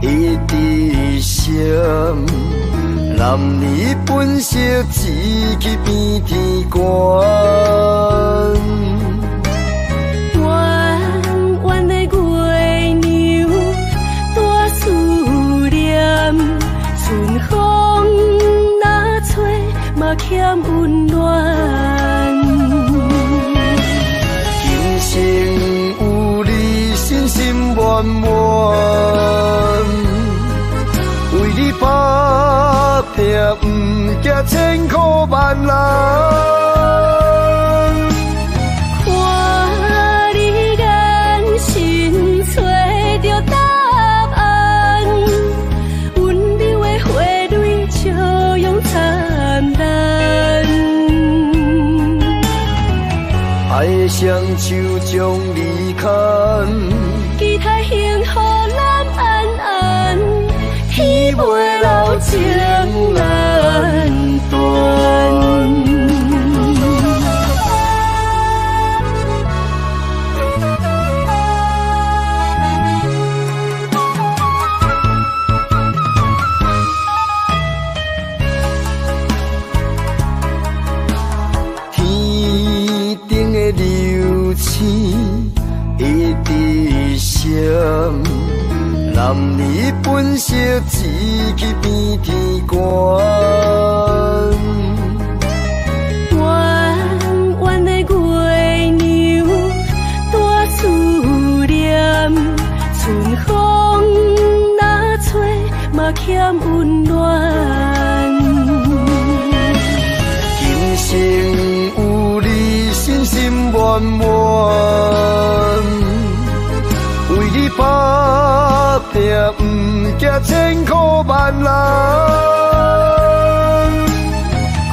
一直闪。男儿本色志气变天官。弯弯的月娘，大思念。春风若吹，嘛欠温暖。今生有你，心心满满。为你打拼，不惊千苦万难。看你眼神，找着答案。温柔的花蕊，笑容灿烂。爱的双手将你牵，期待幸福咱安安，天袂老情难断。天顶的流星一直闪。男儿本色志气变天官。弯弯的月娘，大思念。春风若吹，嘛欠温暖。今生有你，心心满满。为你打拼，不惊千苦万难。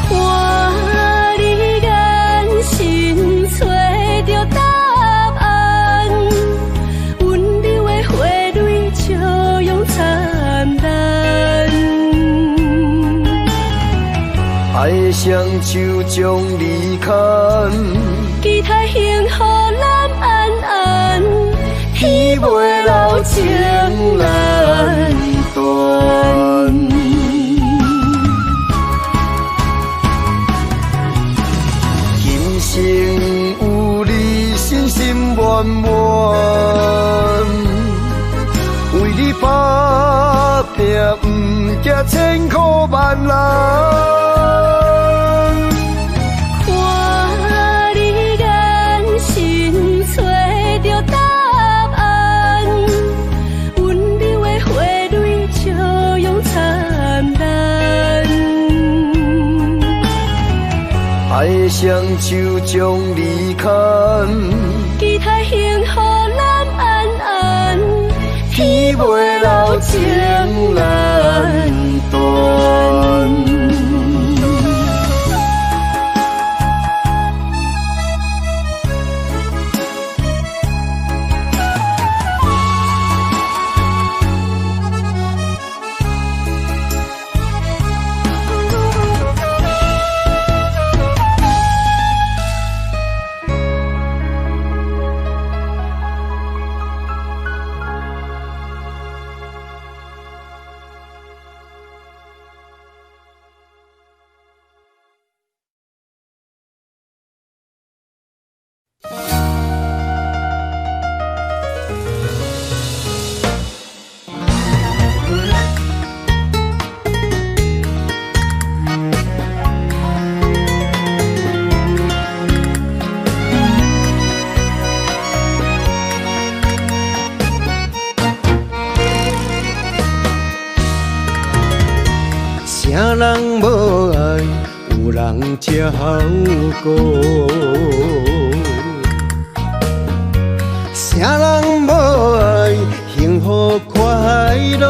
看你眼神，找着答案。温柔的花蕊，笑容灿烂。爱的双手将你牵，期待幸福咱安安，天袂老情难断。今生有你，心心满满。为你打拼，不惊千苦万难。看你眼神，找着答案。温柔的花蕊，笑容灿烂。爱的双手将你牵，期待幸福咱安安，天袂老情难断。啥人无爱，有人才好过。啥人无爱，幸福快乐。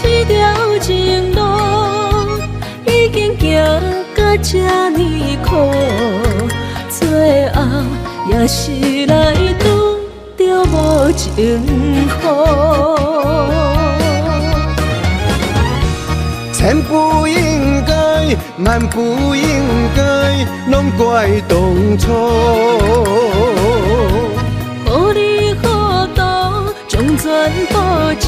这条情路已经行到这呢苦，最后也是来拄着无情雨。千不应该，万不应该，拢怪当初。全部情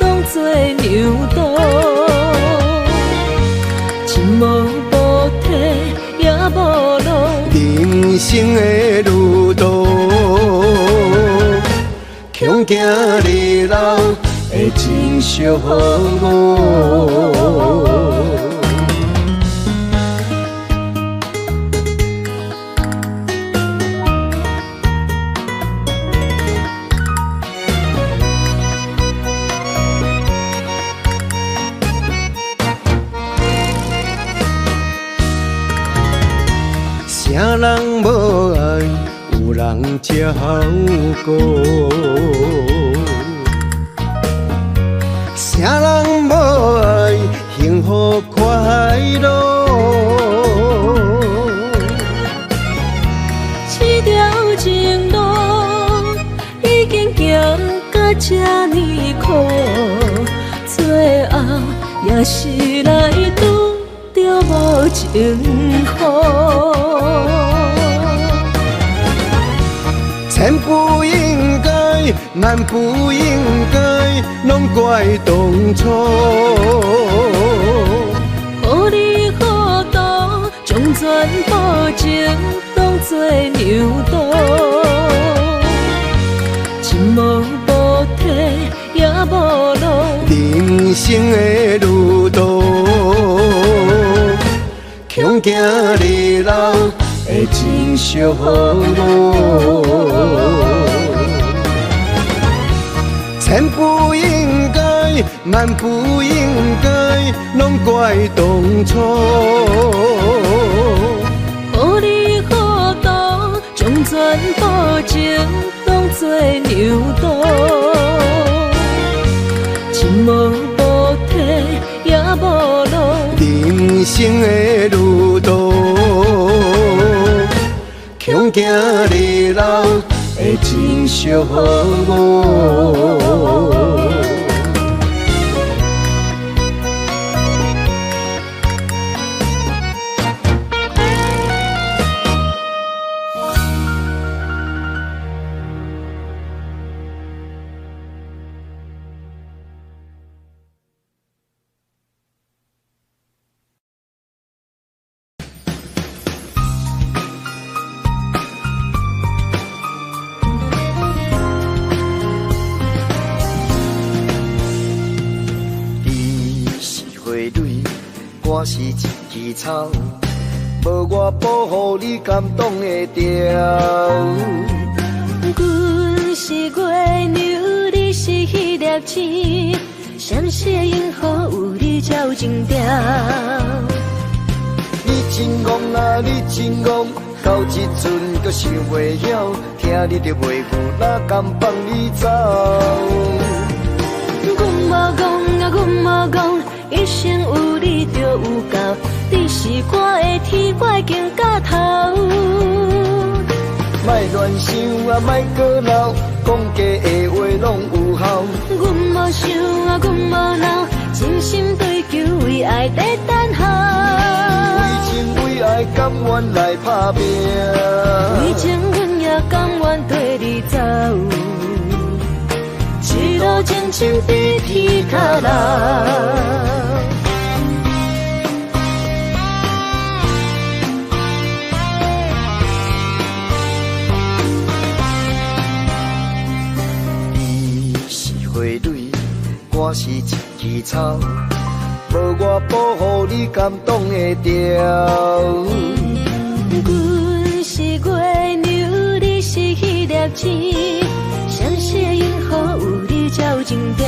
当作牛刀，一无补体也无路，人生的路途，强行日老会真惜我。啥人无爱，有人才好过；啥人无爱，幸福快乐。这条情路已经行到这呢苦，最后也是来拄着无情雨。千不应该，万不应该，拢怪当初。予你好多，将全部情当作牛刀，一无补体也无路，人生的路途，强行日老会真惜我。千不应该，万不应该，拢怪当初。予你好多，将全部情当作牛刀，一无补体也无路，人生的路途，强行日老会真惜我。我是一枝草，无我保护你感动会着。阮是月牛，你是迄粒星，闪烁银河有你才有情调。你真戆啊，你真戆，到这阵阁想袂晓，听你着袂赴，哪甘放你走？阮无讲啊，阮无讲。一生有你就有够，你是我的天，我已经到头。莫乱想啊，莫搁闹，讲假的话拢有效。阮无想啊，阮无闹，真心追求为爱在等候。为情为爱，甘愿来打拼。为情阮也甘愿跟你走，一路情深比天较老。我是一枝草，无我保护你感动会着。阮是月牛，你是迄粒星，闪烁银河有你才有情调。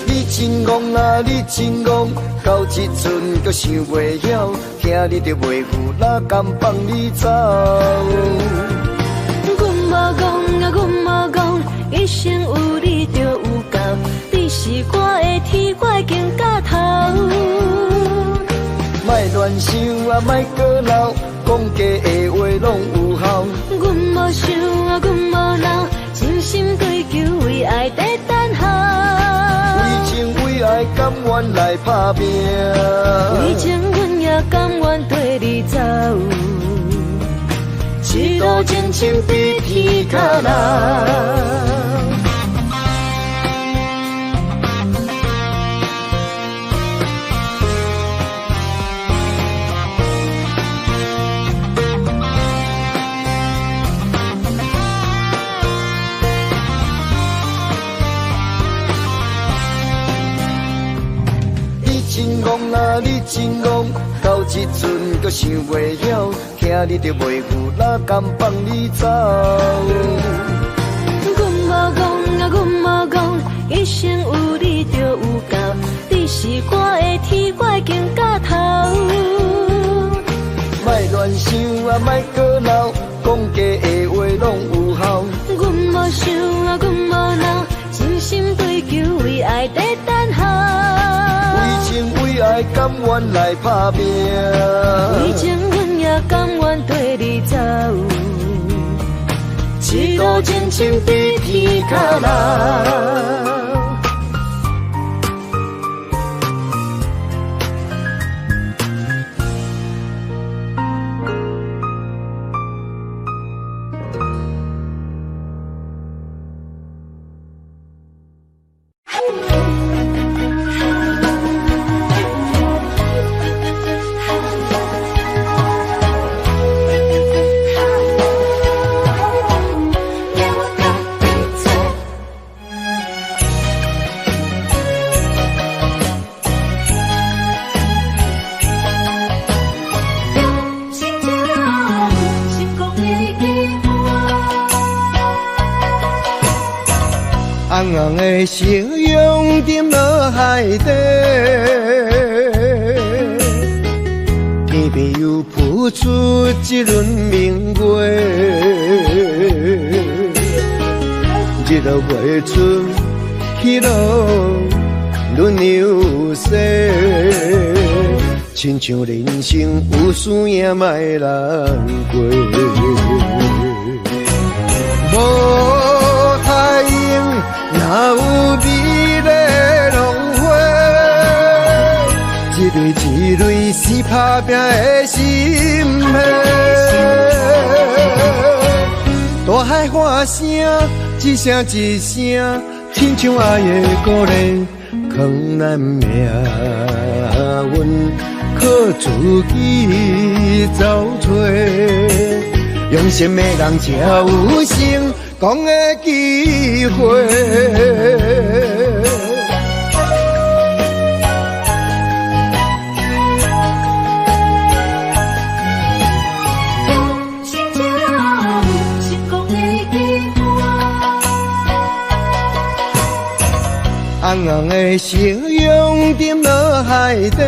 你真戆啊，你真戆，到这阵阁想袂晓，听你着袂赴，哪甘放你走？阮无讲啊，阮无讲，一生有你就有够，你是我的天，我已经到头。莫乱想啊，莫搁闹，讲假的话拢有效。阮无想啊，阮无闹，真心追求为爱在等候。为情为爱，甘愿来打拼。为情阮也甘愿跟你走，一路前程比天较老。真戆啊，你真戆，到这阵阁想袂晓，惊你着袂赴，哪甘放你走？阮无讲啊，阮无讲，一生有你就有够，你是我的天，我已经到头。莫乱想啊，莫搁闹，讲假的话拢有效。阮无想啊，阮无闹，真心追求为爱在等候。为情为爱，甘愿来打拼。为情，阮也甘愿跟你走。一路前程比天较老。红红的夕阳沉落海底，天边又浮出一轮明月，日落月出去路轮流逝，亲像人生有输赢莫难过。无太阳哪有美丽浪花？一蕊一蕊是打拼的心血。大海喊声，一声一声，亲像爱的鼓励，藏咱命运靠自己走找。用心的人才有成功的机会。红红的夕阳沉落海底，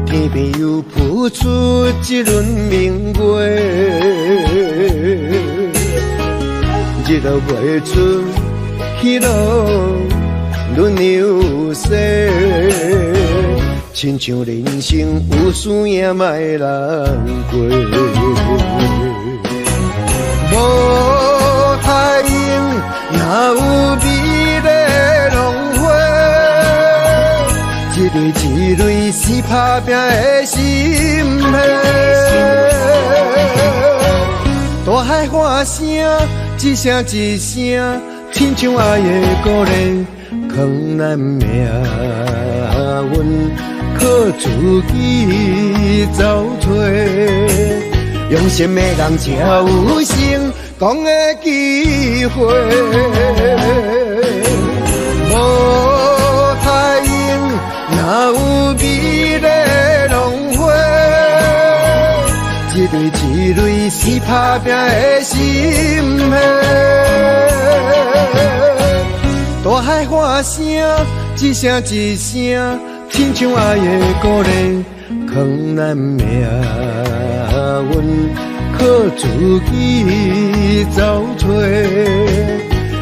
天边又浮出一轮明月，日落月出去路轮流逝，亲像人生有输赢莫难过。无太阳哪有美丽浪花？一蕊一蕊是打拼的心血。大海喊声，一声一声，亲像爱的鼓励，藏咱命运靠自己走找。用心的人才有成功的机会。无太阳哪有美丽浪花？一蕊一蕊是打拼的心血。大海喊声，一声一声，亲像爱的鼓励，藏咱命运靠自己走找。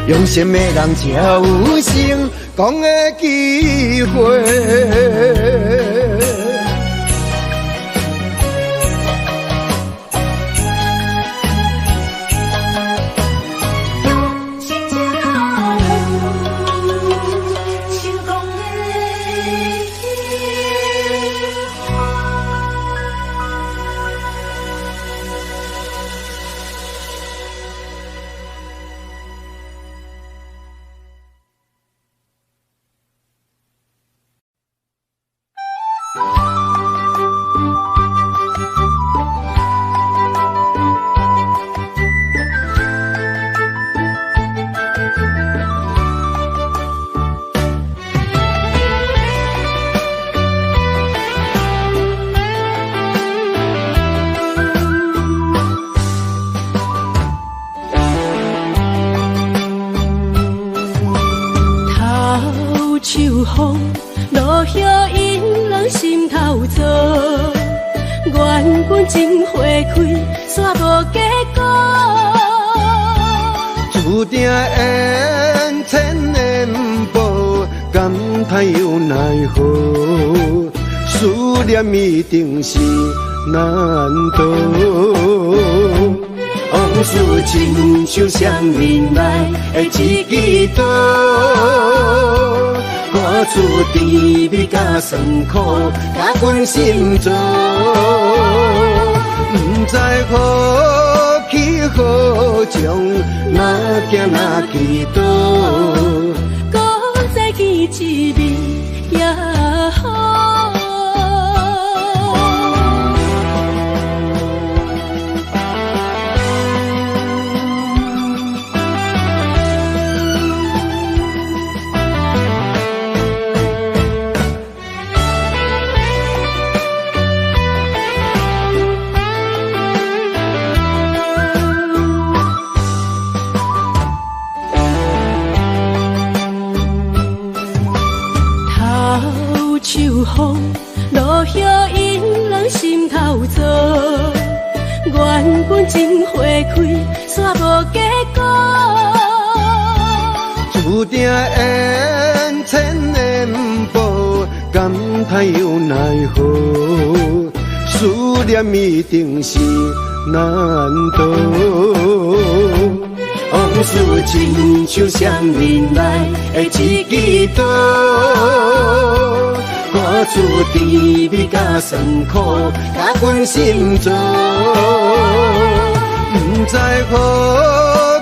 用心的人才有成功的机会。落叶引人心头躁。缘分真花开，煞无结果。注定缘千年报，感叹又奈何？思念一定是难渡。往事亲像双面来的一支刀，看出甜蜜甲酸苦，甲阮心中。不知何去何从，哪行哪去倒，搁再见一面也好。秋风落叶引人心头躁，缘分真花开，煞无结果。注定缘千年报，感叹又奈何？思念一定是难渡。往事亲像双面来的一支刀，看出甜蜜甲酸苦，甲阮心中。不知何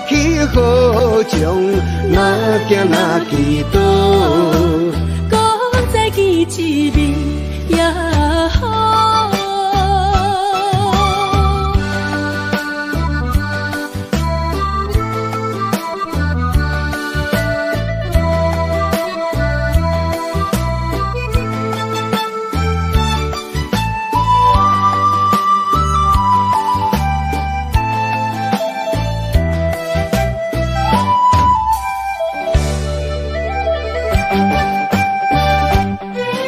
去何从，哪行哪去倒，搁再见一面也好。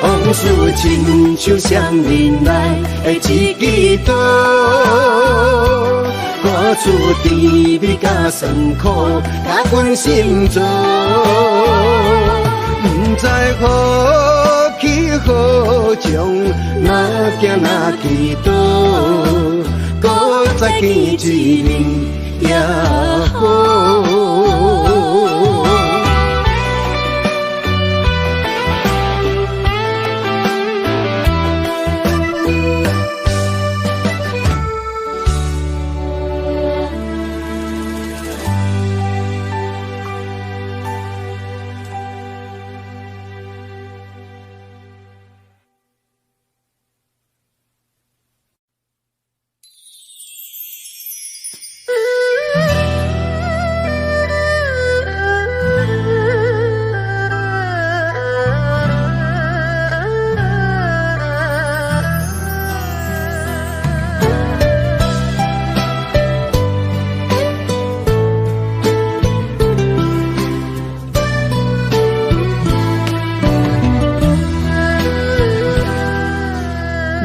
往事亲像双面来的一支刀，看出甜蜜甲酸苦，甲阮心中。不知何去何从，哪行哪去倒，搁再见一面也好。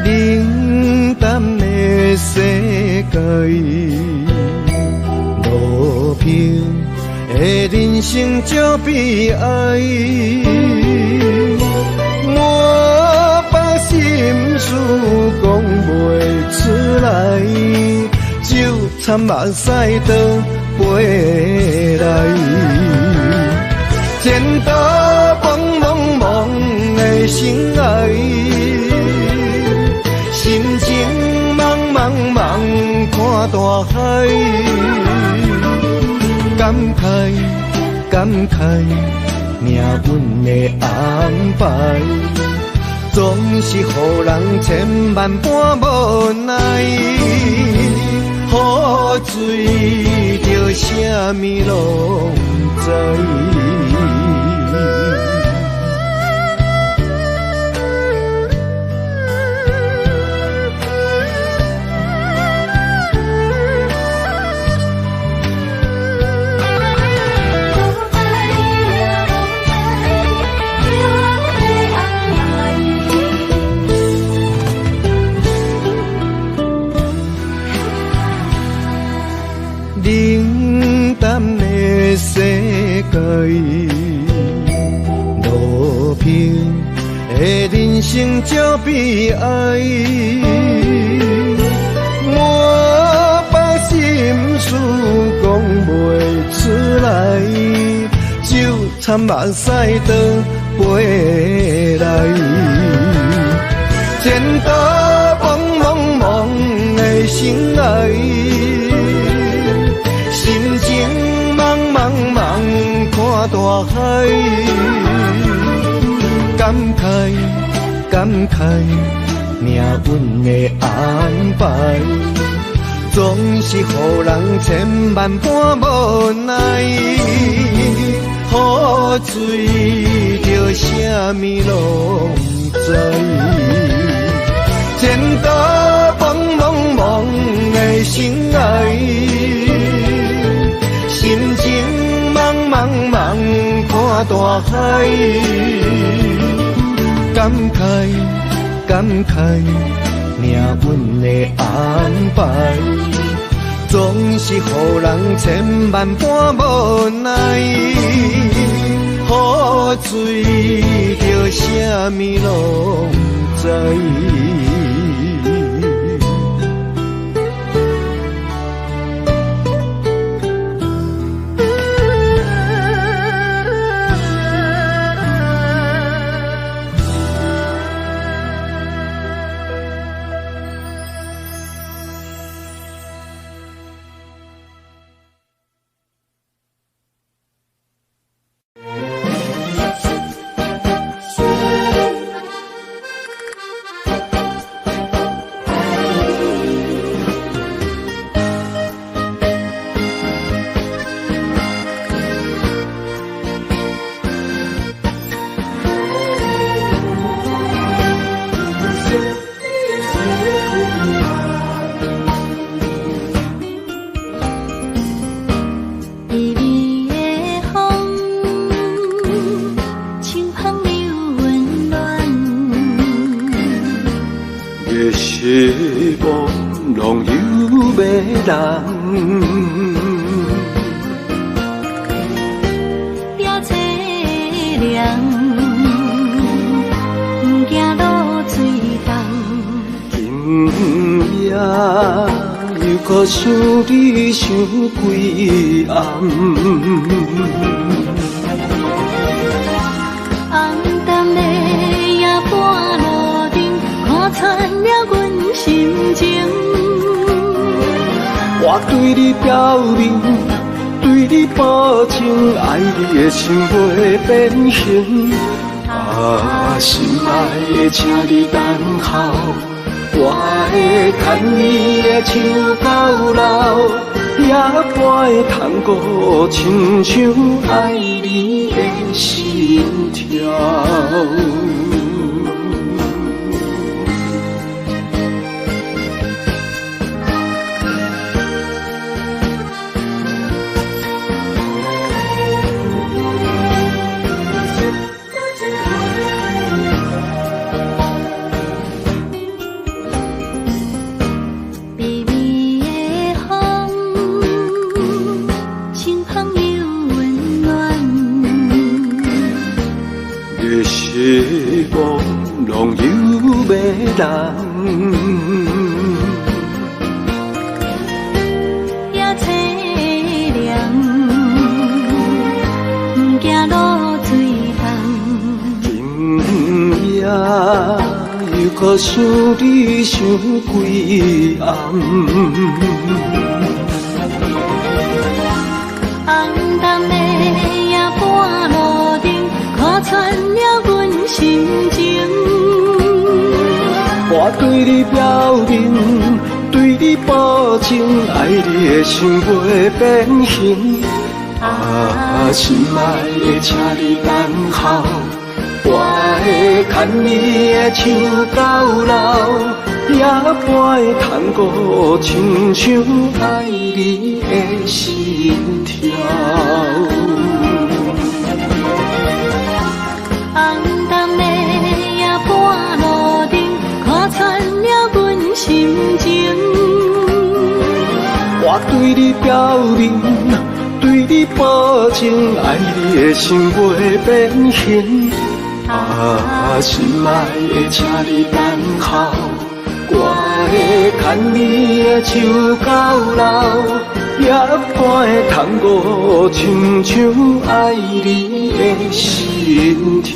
冷淡的世界，路平的人生足悲哀。我把心事讲袂出来，就惨目屎倒飞来。前途茫茫茫的心爱，心情茫茫茫看大海，感慨感慨命运的安排，总是予人千万般无奈。雨水着啥物拢知。解。路平的人生真悲哀，我把心事讲袂出来，就惨目屎倒飞来。前途茫茫茫的心爱，心情茫茫茫看大海，感慨感慨命运的安排，总是予人千万般无奈。雨水着啥物拢知，前途茫茫茫的心爱，心情茫茫茫看大海，感慨感慨命运的安排，总是予人千万般无奈。雨水着啥物拢知。希望拢有迷人，也凄凉，不惊落水重。今夜又搁想你想几暗，红淡的夜半路灯，看穿了阮心情。我对你表明，对你保证，爱你的心袂变形。啊，心爱的，请你等候，我会牵你的手到老，也会通过亲像爱你的心跳。希望拢有迷人，也凄凉，不惊落水重。今夜又搁想你想几暗，红淡的夜半路灯，看穿了阮心情。我对你表明，对你保证，爱你的心袂变形。啊，心爱的，请你等候，我会牵你的手到老，也会通过亲像爱你的心跳。红淡的夜半路灯，看穿了阮心情。我对你表明，对你保证，爱你的心袂变形。心爱的，请你等候，我会牵你的手到老，夜半的窗户，亲像爱你的心跳。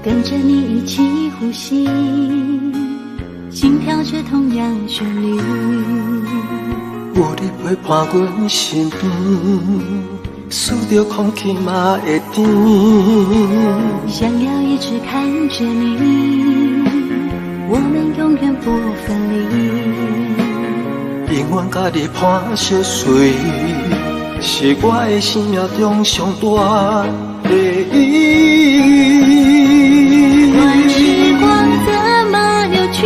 跟着你一起呼吸，心跳着同样旋律。有你陪伴阮身边，数着空气嘛会甜。想要一直看着你，我们永远不分离。永远甲你伴相随，是我的生命中上大的意义。时光怎么流去，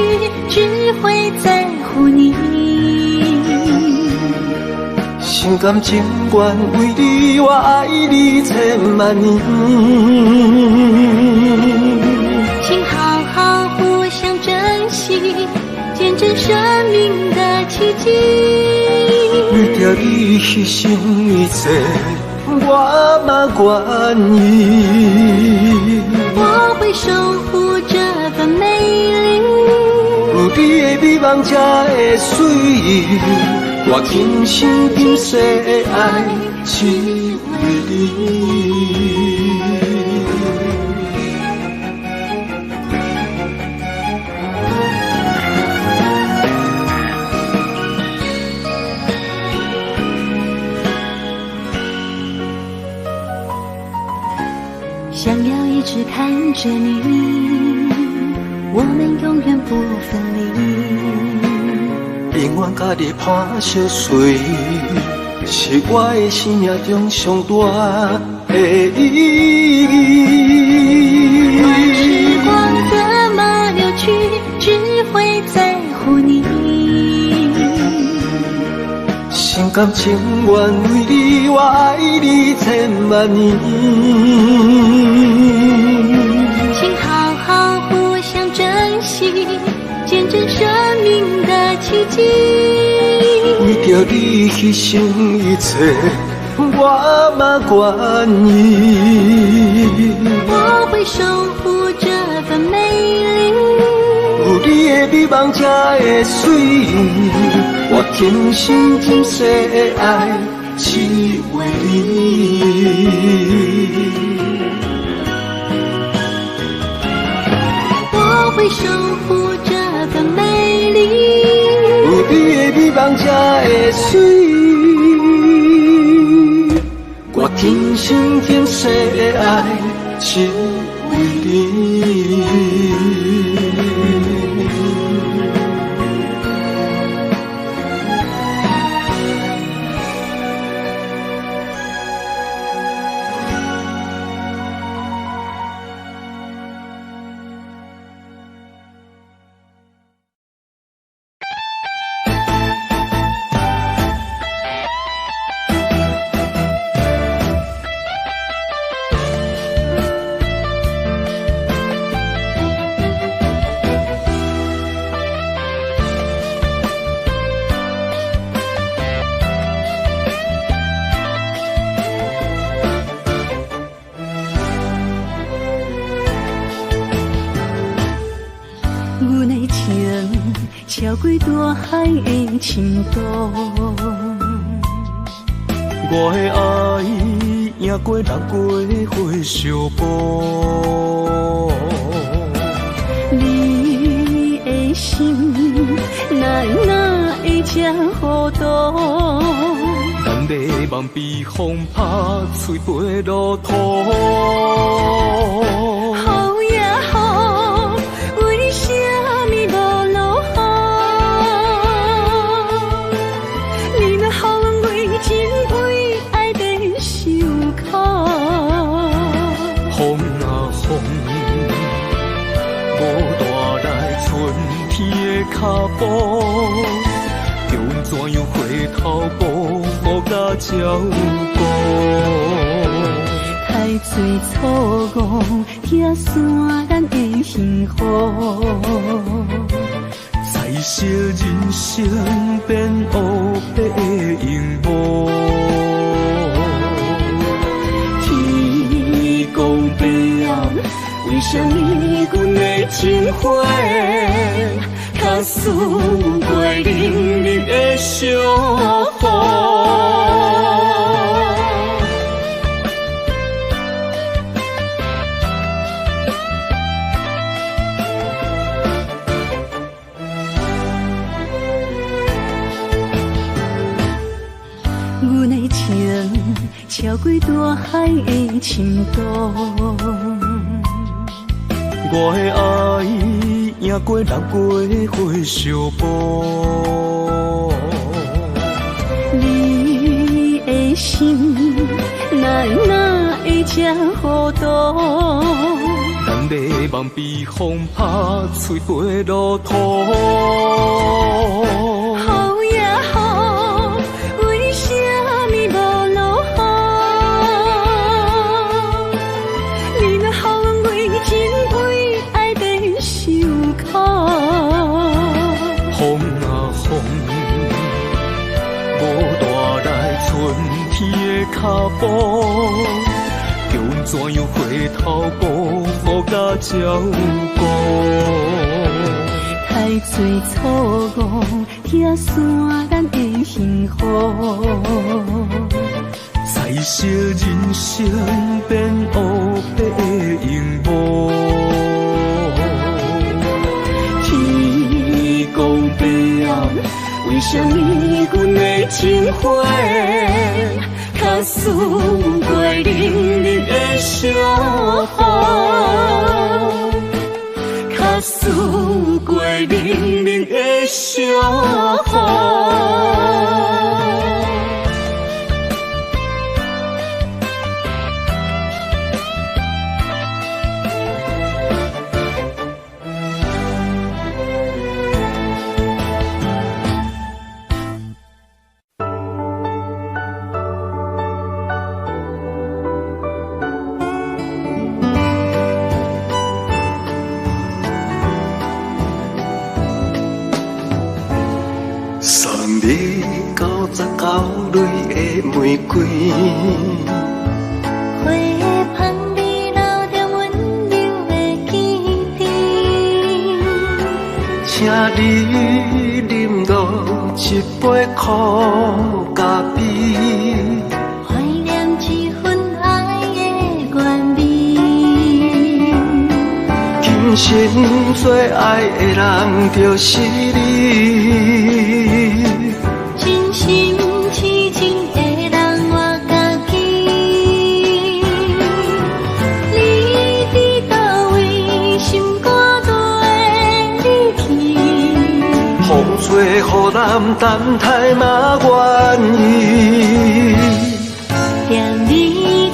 只会在乎你。心甘情愿为你，我爱你千万年。请好好互相珍惜，见证生命的奇迹。为着你牺牲一切，我嘛愿意。我会守护这份美丽，有你的美梦才会水，我今生今世的爱只为你。想要一直看着你，我们永远不分离。永远甲你伴相随，是我的生命中上大的意义。时光怎么流去，只会在乎你。心甘情愿为你，我爱你千万年。请好好互相珍惜，见证生命的奇迹。为着你牺牲一切，我嘛愿意。我会守护这份美丽，有你的美梦才会水，我今生今世的爱只为你。我会守护这份美丽，有你的美梦才会水，我今生今世的爱只为你。超过大海的深度，我的爱赢过人过火烧波，你的心哪会会这糊涂？咱的梦被风拍碎飞落土。雨也雨，为什么无落雨？你若予阮为情为爱变受苦。风啊风，无带来春天的脚步，叫阮怎样回头步，无甲照顾。太多错误，寄散咱的幸福。彩色人生变黑白的荧幕。天公伯啊，为什么阮的情花较输过冷冷的小雨？阮的情超过大海的深度，我的爱赢过人过火烧波。你的心哪会这糊涂？咱的梦被风拍碎飞落土。雨也雨，为什么无落雨？你若予阮为情为爱变受苦。风啊风，无带来春天的脚步，叫阮怎样回头步，无甲照顾。太多错误，寄散咱的幸福。彩色人生变黑白的荧幕。天公伯啊，为什么阮的情花较输过冷冷的小雨？较输过冷冷的小雨。送你99蕊的玫瑰，花香味留着温柔的记忆。请你饮落一杯苦咖啡，怀念一份爱的原味。今生最爱的人就是你。真心痴情的人我家己，你伫倒位，心肝在你去。风吹雨淋，等待嘛愿意。踮你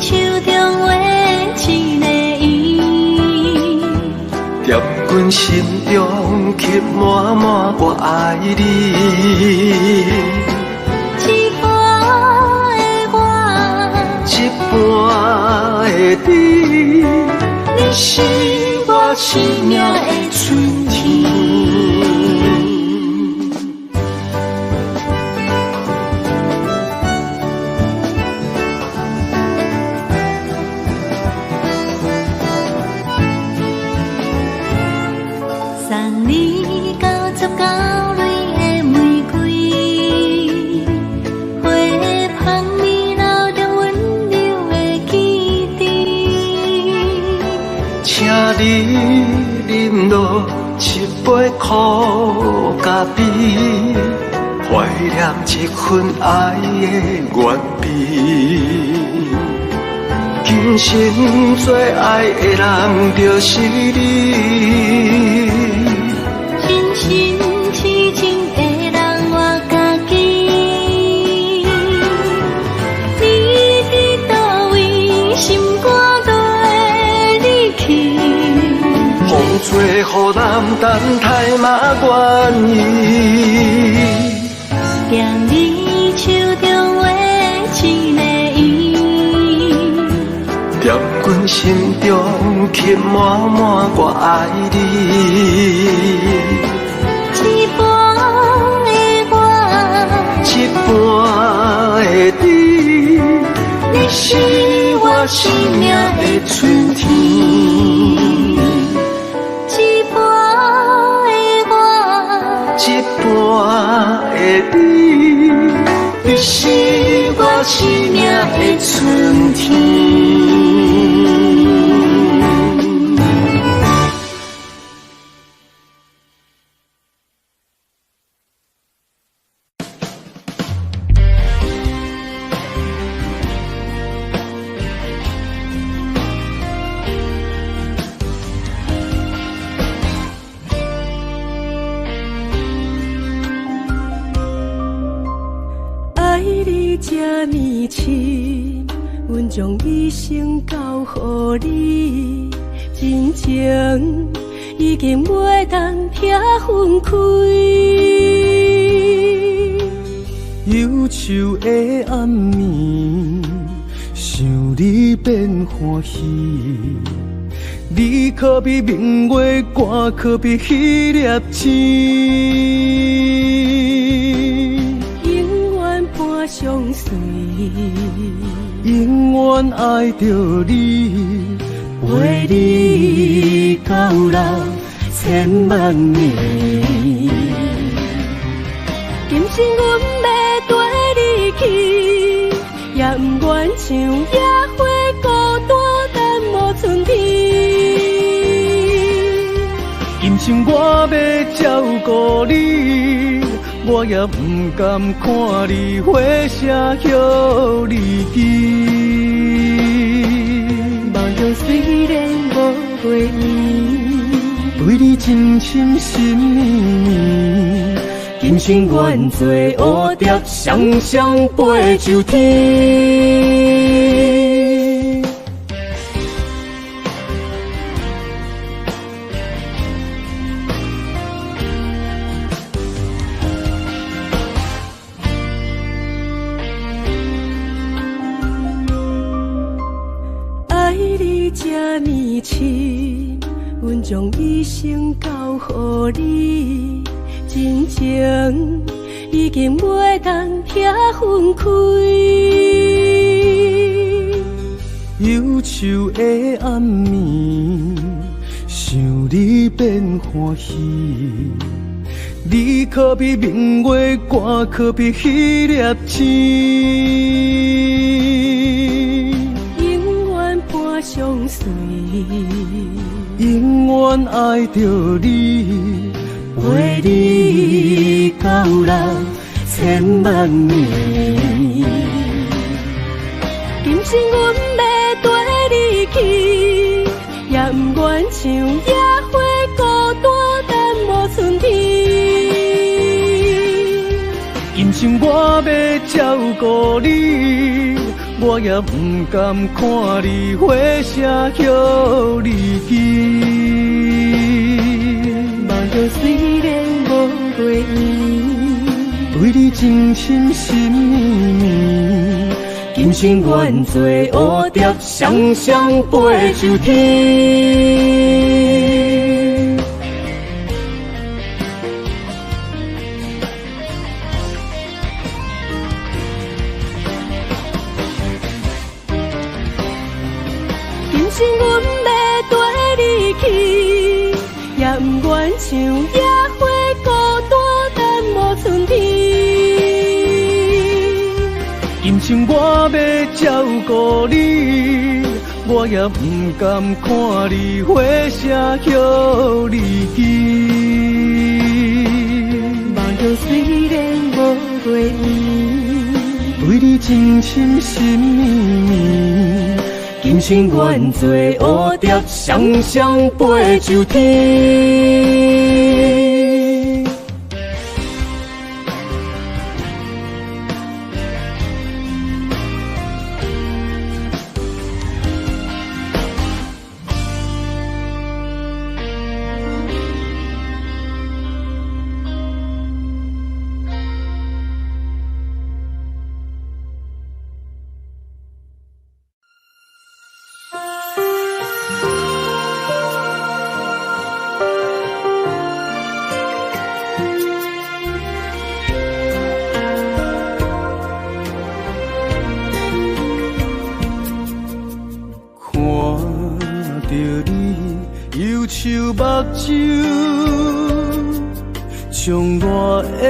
手中画一个圆，踮阮心中刻满满我爱你。一半的我，一半的你，你是我生命的春天。送你99蕊的玫瑰，花香味留着温柔的记忆。请你饮落一杯苦咖啡，怀念这份爱的原味。今生最爱的人就是你，真心痴情的人我家己。你伫倒位，心肝都会离去。风吹雨淋，等待嘛愿意。踮你手中画一个圆，在阮心中刻满满我爱你。一半的我，一半的你，你是我生命的春天。一半的我，一半的你，你是我生命的春天。爱你这么深，阮将一生交予你，真情已经袂当拆分开。忧愁的暗暝，想你变欢喜。你可比明月光，可比迄粒星。永远伴相随，永远爱着你，陪你到老千万年。今生阮要跟你去，也不愿像野花孤单等无春天。今生我要照顾你，我也不甘看你火车互离去。梦中虽然无月圆，对你真心心绵绵，今生愿做蝴蝶，双双飞上天。爱你这么深，阮将一生交予你，真情已经袂当拆分开。忧愁的暗暝，想你变欢喜。你可比明月光，可比迄粒星。永远伴相随，永远爱着你，陪你到老千万年。今生阮要跟你去，也不愿像野花孤单等无春天。今生我要照顾你，我也不甘看你火车互离去。梦中虽然无月圆，对你真心心绵绵，今生愿做蝴蝶，双双飞上天。今生阮要跟你去，也不愿像野花孤单等无春天。今生我要照顾你，我也不甘看你火车互离去。梦中虽然无深深心绵，今生愿做蝴蝶，双双飞上天。目睭将我的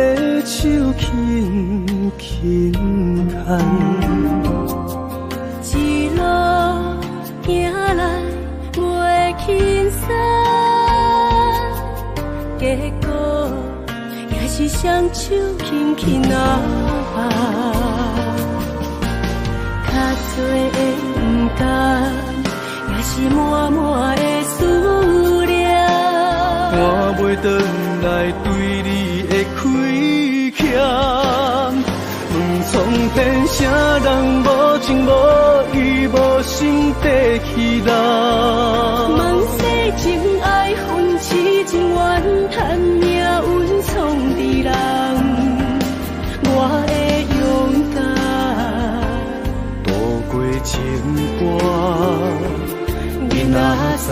手轻轻牵，一路行来袂轻松，结果也是双手轻轻拿，较多的不甘，也是满满的思念。我袂转来对你的亏欠，问苍天啥人无情无义无心地期待？问世情爱分痴情怨，叹命运创治人。我的勇敢，渡过情关，你哪知？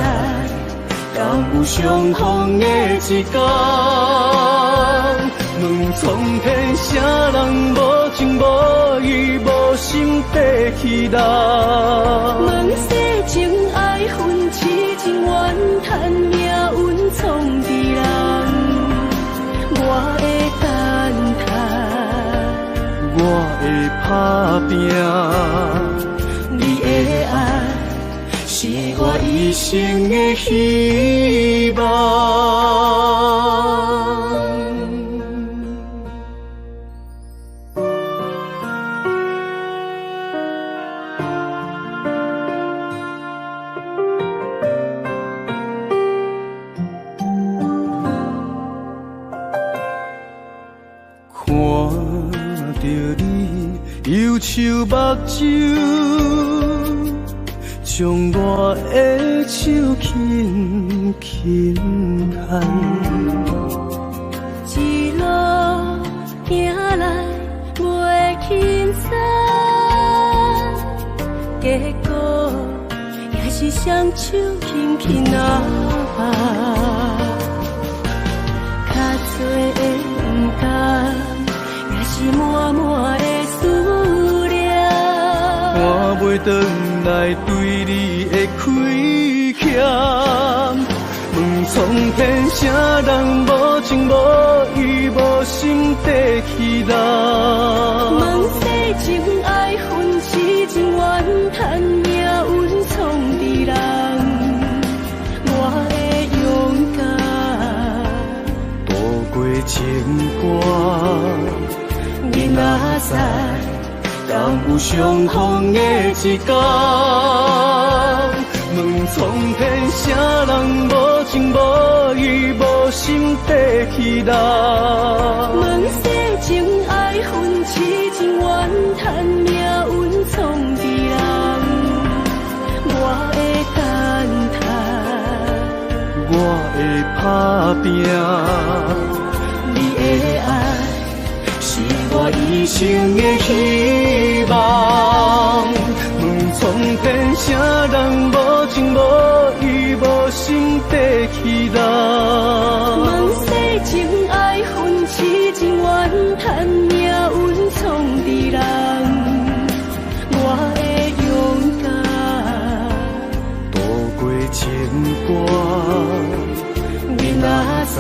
敢有相逢的一天？问苍天啥人无情无义无心地期待？问世情爱分痴情怨，叹命运创治人。我会等待，我会打拼，你的爱是我一生的希望。看着你忧愁目睭，将我的手轻轻牵，一路行来袂轻松，结果也是双手轻轻拿，较多的不甘，也是满满的思念。我袂转来对你的亏欠，问苍天啥人无情无义无心地期待？问世情爱分痴情怨，叹命运创治人。我的勇敢，渡过情关，你哪知？敢有相逢的一天？问苍天啥人无情无义无心地期待？问世情爱分痴情怨，叹命运创治人。我会等待，我会打拼，你的爱是我一生的希望。问苍天啥人无情无义无心地期待？问世情爱分痴情怨，叹命运创治人。我的勇敢，渡过情关，你哪知？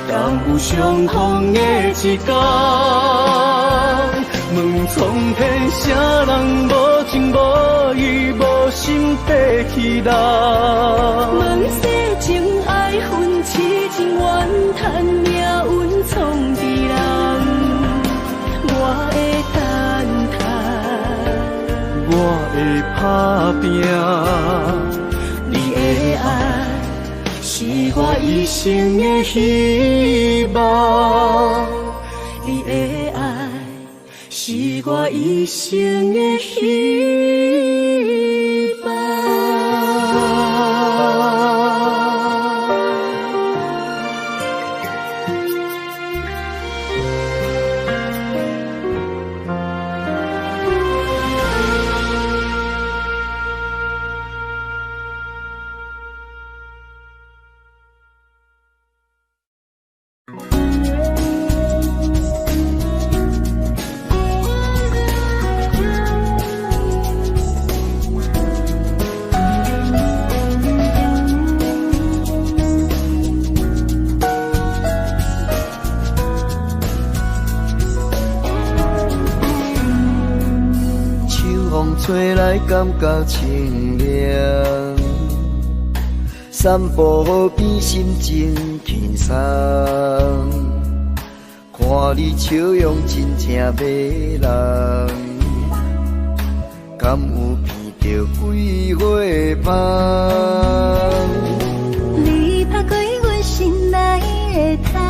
敢有相逢的一天？问苍天啥人无情无义无心地期待？问世情爱分痴情怨，叹命运创治人。我会等待，会打拼。你的爱是我一生的希望，你的爱是我一生的希望。吹来感觉清凉，散步河边心情轻松。看你笑容真正迷人，敢有闻到桂花香？你拍开阮心内的窗，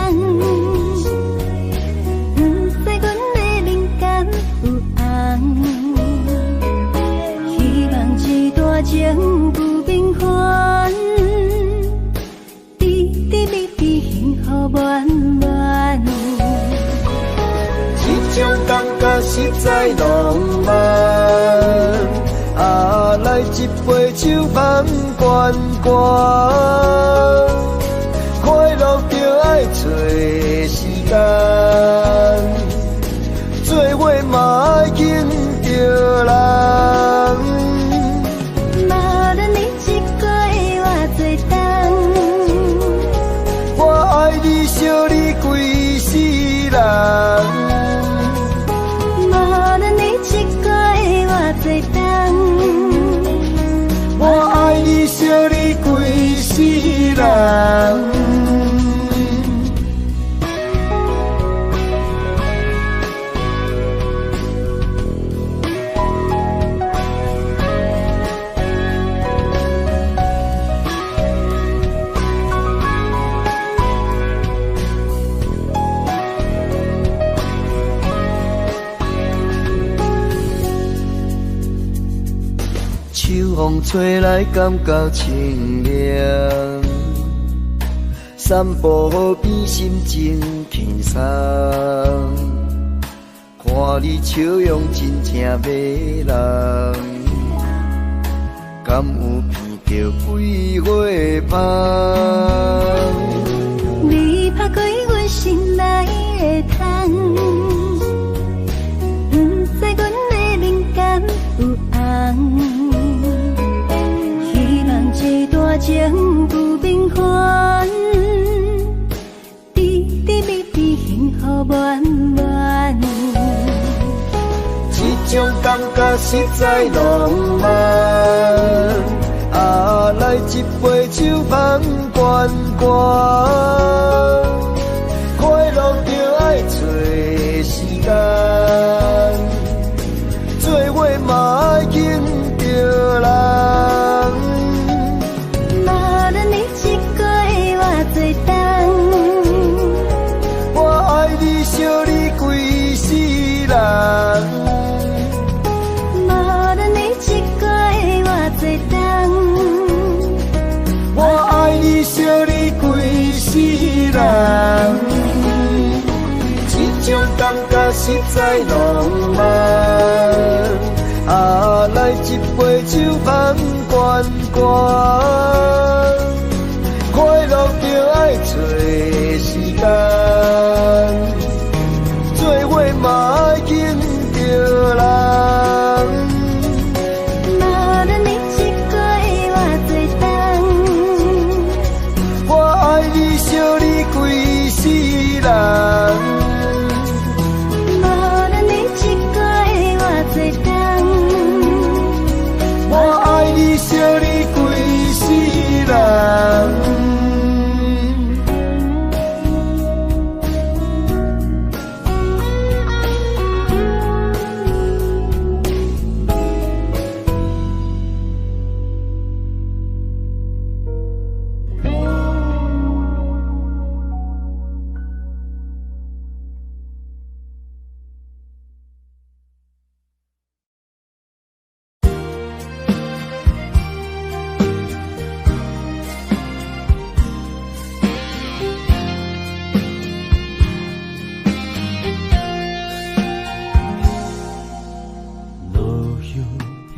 不知阮的灵感有红。一段情不平凡，甜甜蜜蜜幸福满满。这种感觉实在浪漫，啊，来一杯酒香悬悬，快乐就爱找时间，做伙嘛爱紧着人。想你规世人，无论你一个偌多冬，我爱你想你规世人。风吹来感觉清凉，散步河边心情轻松。看你笑容真正迷人，敢有闻到桂花香？你拍开阮心内的窗，不知阮的灵感有红。一段情不平凡，甜甜蜜蜜幸福满满。这种感觉实在浪漫，啊，来一杯酒香悬悬，快乐就爱找时间，做伙嘛爱紧着人。想你规世人，无论你一个偌多冬，我爱你想你规世人。这种感觉实在浪漫，啊，来一杯酒香悬悬，快乐就爱找时间。做伙嘛爱紧着人，无论你一个偌多冬，我爱你想你规世人。无论你一个偌多冬，我爱你想你规世人。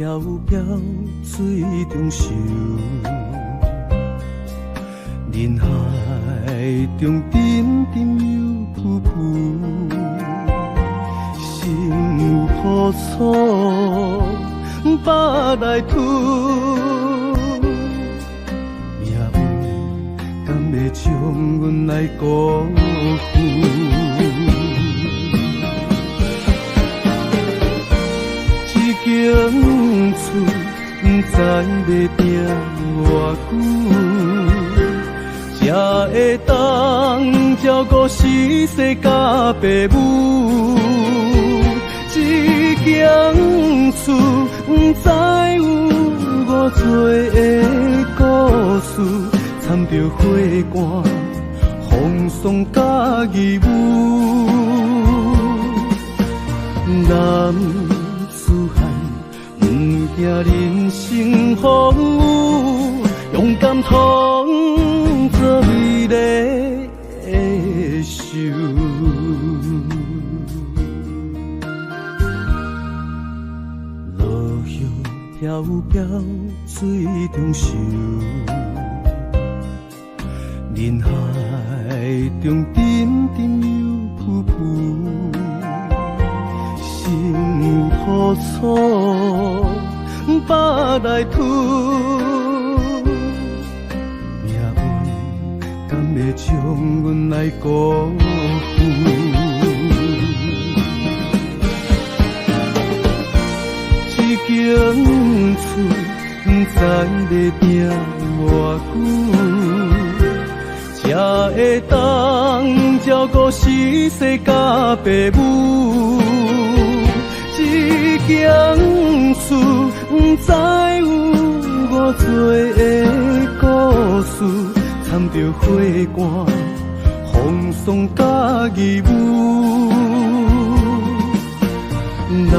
飘飘水中游，人海中沉沉又浮浮，心有苦楚把来吐，命运敢会将阮来辜负？一间厝不知要定偌久，才会当照顾世世甲爸母。一间厝不知有偌多的故事，掺着花汗、风霜甲义务。男子汉不惊人生风雨，勇敢创造美丽的秀。飘飘水中游，人海中沉沉又浮浮，心有苦楚把来吐，命运敢会将阮来辜负？一间厝不知要定偌久，才会当照顾世世甲爸母。一间厝不知有偌多的故事，掺着花汗、风霜甲义务。男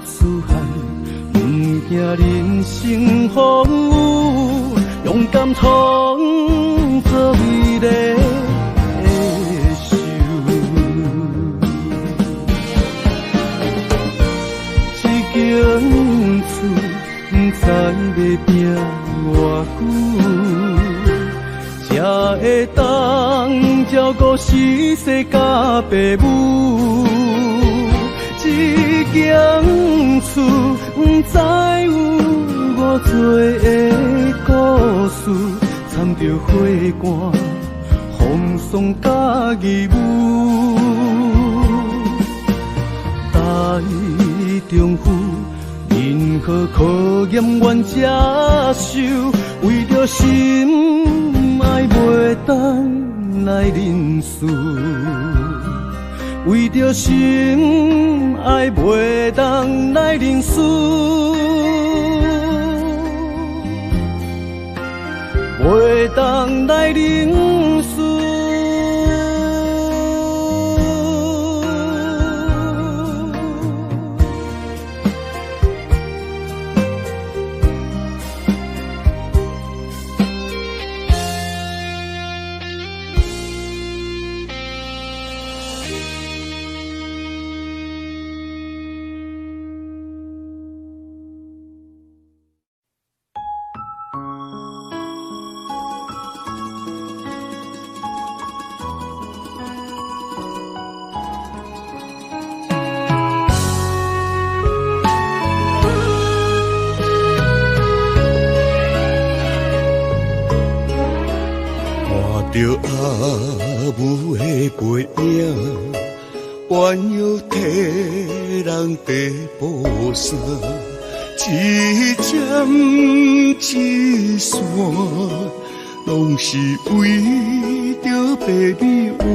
子汉不惊人生风雨，勇敢创造美丽的秀。一间厝不知要定偌久，才会当照顾世世甲爸母。一间厝不知有偌多的故事，掺着花汗、风霜甲义务。大义丈夫，任何考验愿接受，为着心爱袂当来认输。为着心爱袂当来认输，袂当来认输。着阿母的背影，弯腰替人地补衫，一针一线，拢是为着爸美满。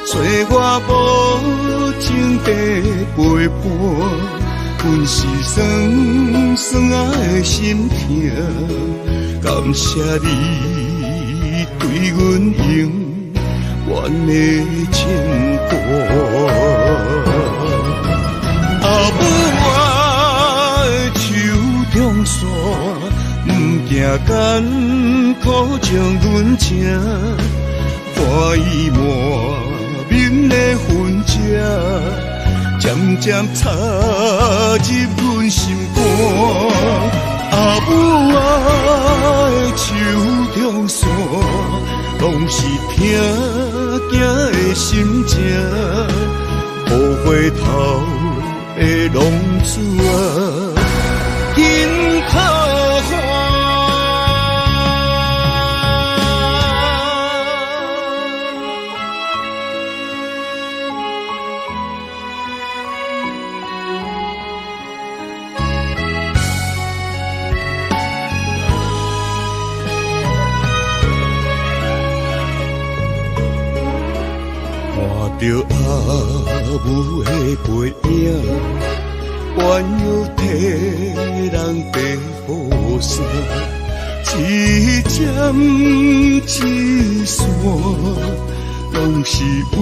催我无情地陪伴，阮是酸酸的心痛，感谢你。对阮永远的牵挂，阿母我的手中线，不惊艰苦将阮请，看伊满面的婚车，才渐渐插入阮心肝。阿母啊的手中线，拢是听囝的心情。无回头的浪子啊，紧靠岸。看着阿母的背影，弯腰替人白雨伞，一针一线，拢是为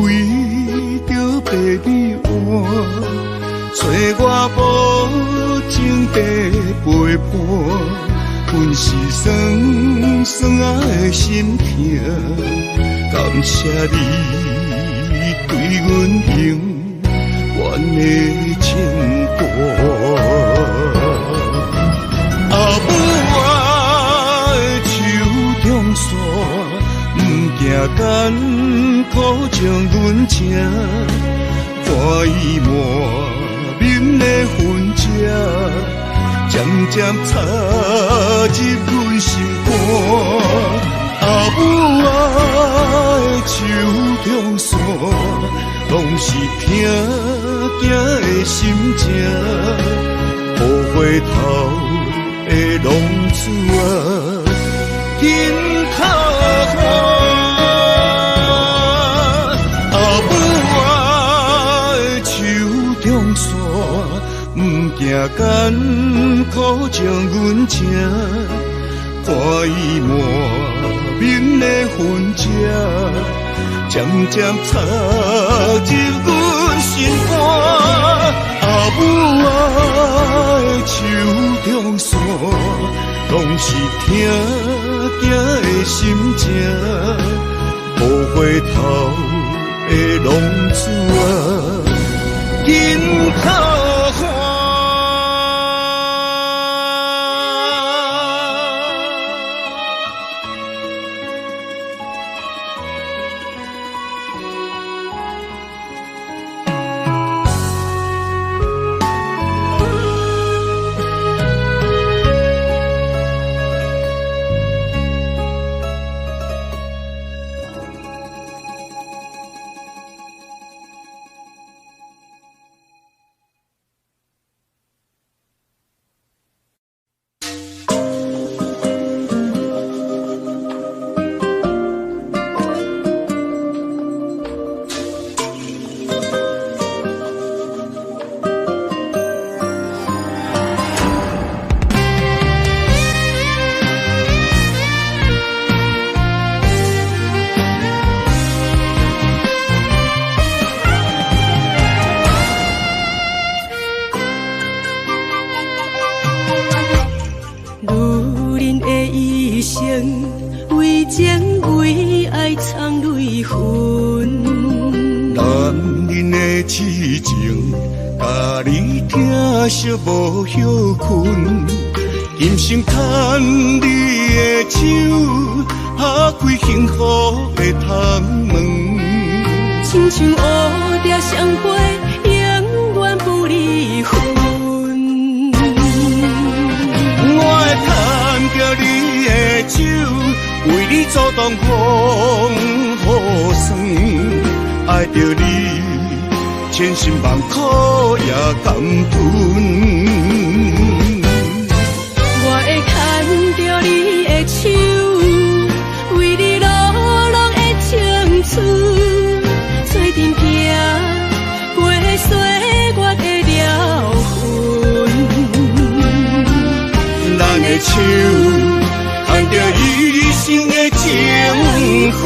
着爸米碗，找我无情地陪伴，阮是酸酸的心痛，感谢你。对阮永远的牵挂，阿母啊的手中线，不惊艰苦将阮请，看伊满面的痕迹，渐渐插入阮心肝。阿母啊的手中线，拢是听囝的心情。无回头的浪子啊，紧靠岸。阿母啊的手中线，不惊艰苦将阮请，看伊满面的痕迹，渐渐插入阮心肝。阿母啊的手中线，拢是听囝的心情。无回头的浪子啊，紧靠岸。惜无歇困，今生牵你的手，打开幸福的窗门。亲像乌蝶相陪，永远不离分。我会牵着你的手，为你阻挡风雨霜，爱着你。千辛万苦也甘吞，我会牵着你的手，为你落落的青春，做阵行过岁月的疗痕。咱的手牵着一生的情分。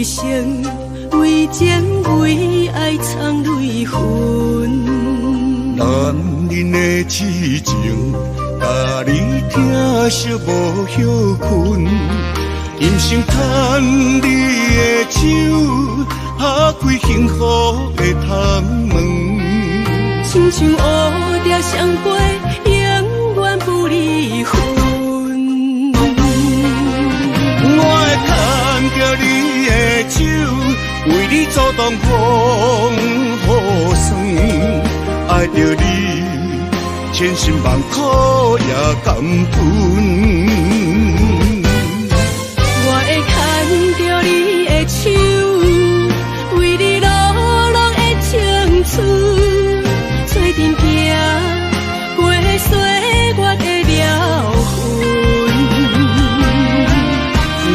一生为情为爱藏泪痕。男人的痴情，甲你听惜无歇困。今生牵你的手，打开幸福的窗门。亲像乌蝶相陪，永远不离分。我会牵着你的手，为你阻挡风雨霜。爱着你，千辛万苦也甘愿。我会牵着你的手，为你落落的青春，做阵行过岁月的了痕。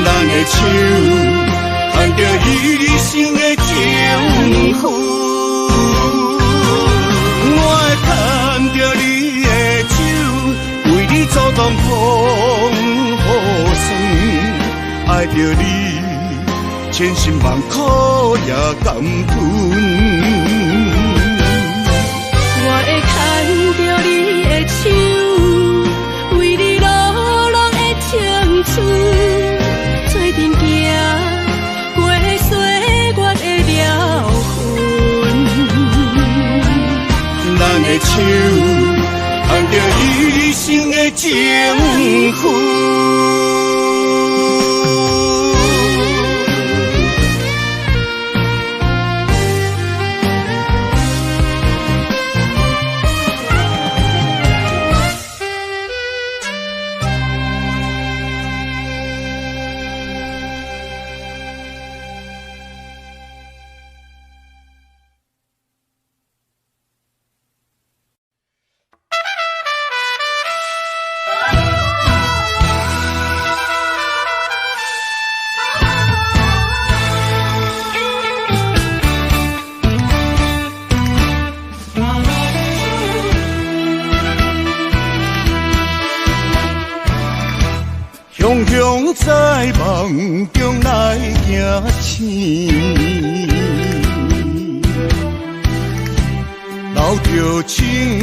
咱的手牵着一生的情份。牵着你的手，为你阻挡风雨霜。爱着你，千辛万苦也甘愿。我会牵着你的手，为你落落的青春，做阵行过岁月的了痕。咱的手牵着一生的情份。雄雄在梦中来行醒，留着情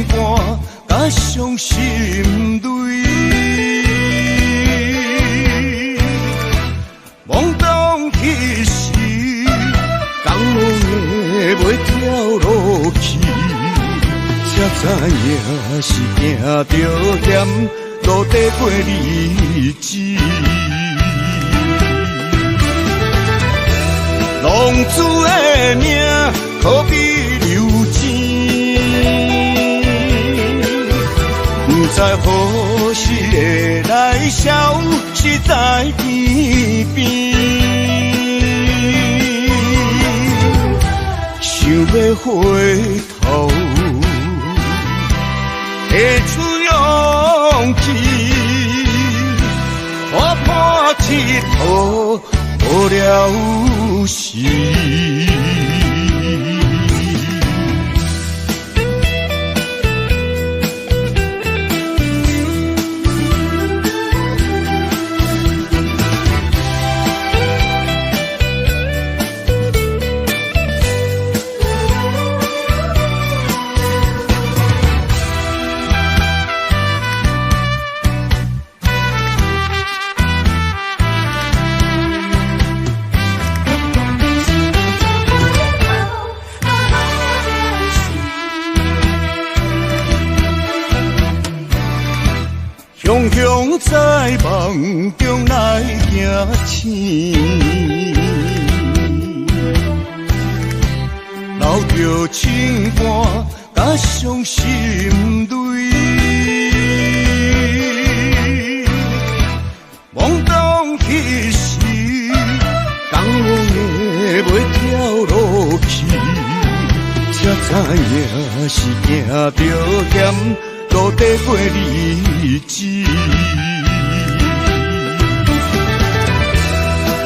歌甲伤心泪。懵懂彼时，江的袂跳落去，才知影是行着险。路底过日子，浪子的命可比流钱，不知何时会来消失在天边。想要回头，会出勇气，我破铁头无了时。雄雄在梦中来行醒，留着情歌甲伤心泪。懵懂彼时，江的袂跳落去，才知影是行着险。路底过日子，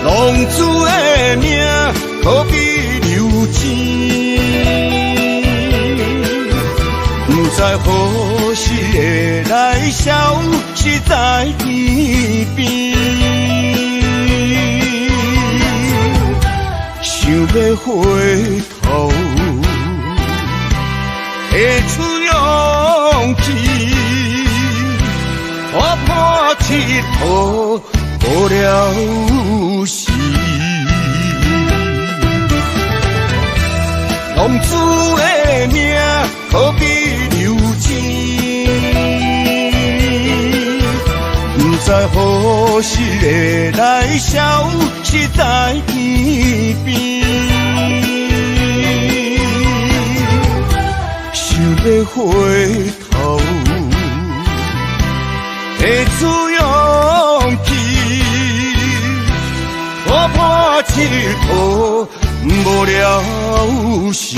浪子的命可比流钱，不知何时会来消失在天边。回头，提出勇气，我破铁土，无了时。浪子的命，可比流钱，不知何时会来消失在天边。想要回头，提出勇气，我破铁土，无了时。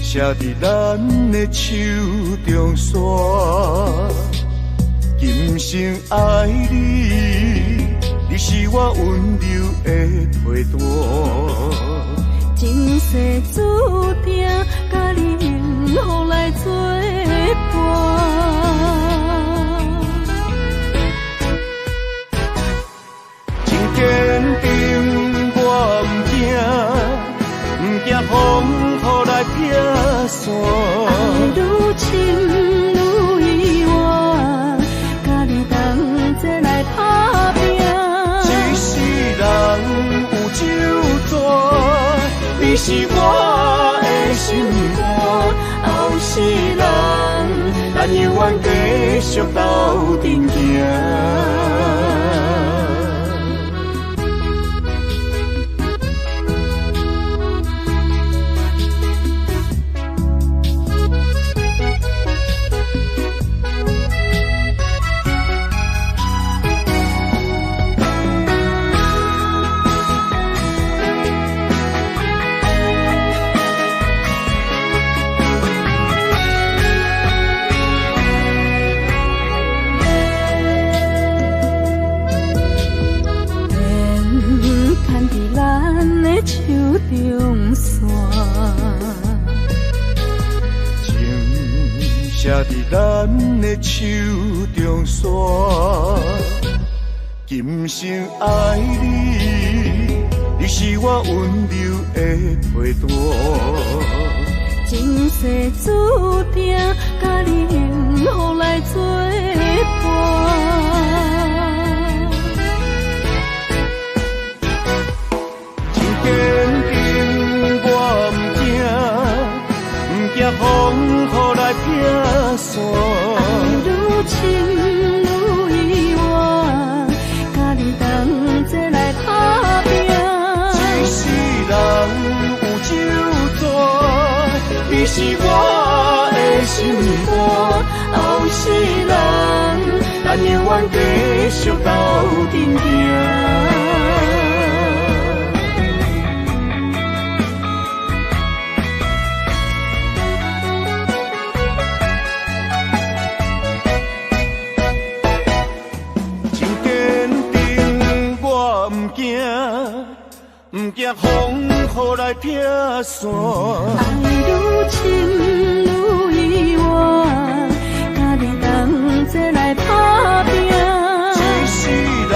写伫咱的手中线，今生爱你，你是我温柔的陪伴。前世注定，甲你幸福来作伴。真坚定，我不惊，不惊风雨来撇散。爱愈深愈意外，甲你同齐来打拼。一世人有酒醉，你是我的心肝。后世人，咱永远继续斗阵行。中线，情写伫咱的手中线，今生爱你，你是我温柔的陪伴。前世注定，甲你幸福来作伴。坚定我不惊，不惊风雨来撇散。爱愈深愈意外，甲你同齐来打拼。一世人有酒醉，你是我的心肝。后世人，咱永远继续斗阵行。不惊风雨来撇散，爱愈深愈意外，甲你同齐来打拼。一世人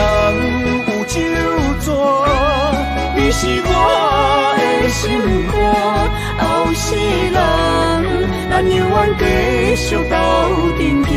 有酒醉，你是我的心肝。后世人，咱永远继续斗阵行。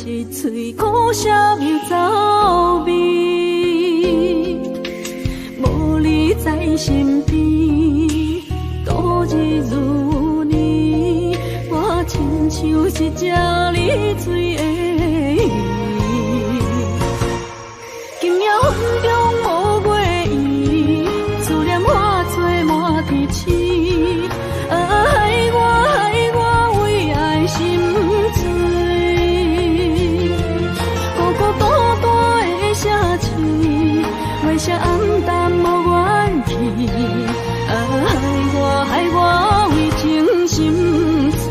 一嘴苦涩又走味，无你在身边，度日如年，我亲像是只你水的鱼。今夜风中无月圆，思念化作满天星，害我为爱心醉。月色暗淡无元气，害我为情心碎。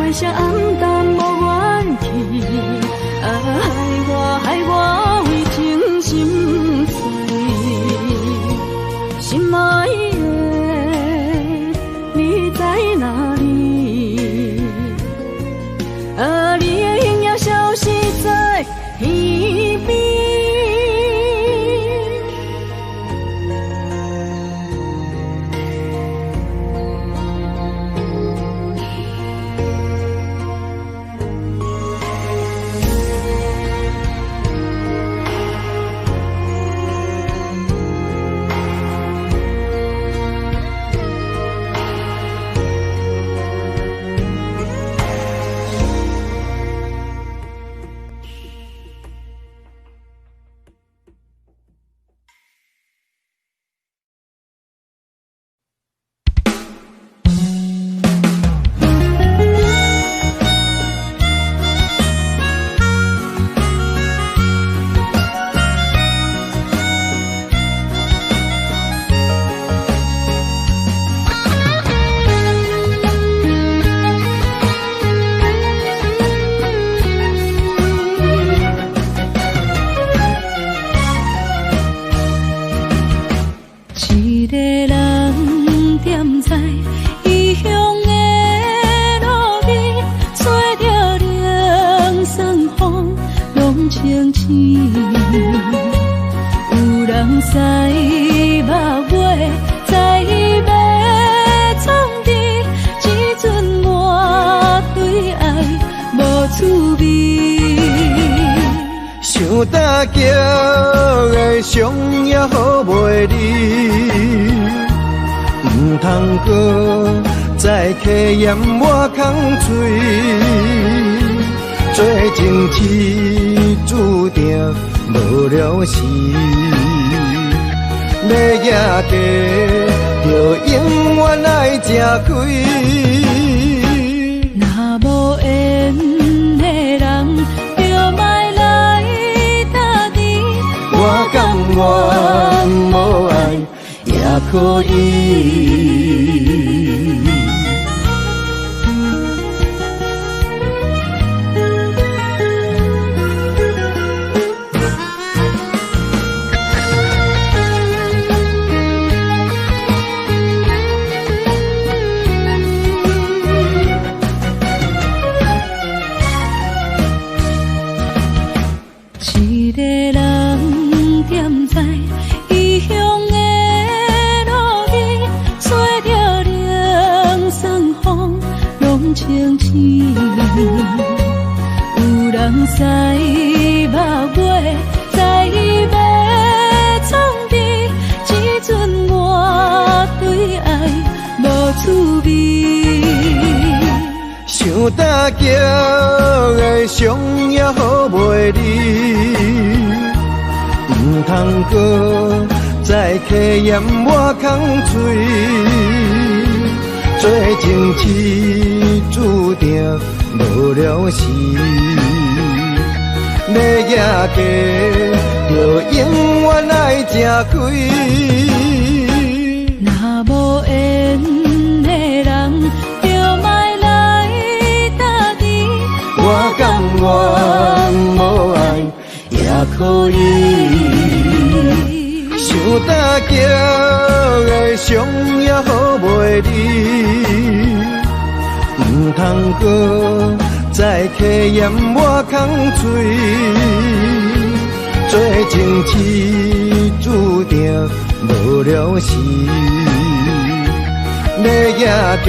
月色暗淡无元气，害我为情心碎。心爱的，你在哪里？你的影也消失在耳边。在目月，在暝。大桥的伤也好袂离，唔通搁再客嫌我空嘴，做情痴注定无了时，要举家就永远爱吃亏。若无缘的人，就莫来打你。我甘愿无爱也可以。一个人踮在异乡的路边，吹着凉爽风，拢清醒。有人使目月，在要创治，只准我对爱无滋味。想大桥的伤也好袂离，唔通搁再客嫌我空嘴，做情痴注定无了时，要举家就永远爱吃亏。若无缘的人，就莫来打你。我甘愿无爱也可以。想大桥的伤也好袂离，唔通搁再客嫌我空嘴，做情痴注定无了时，要举家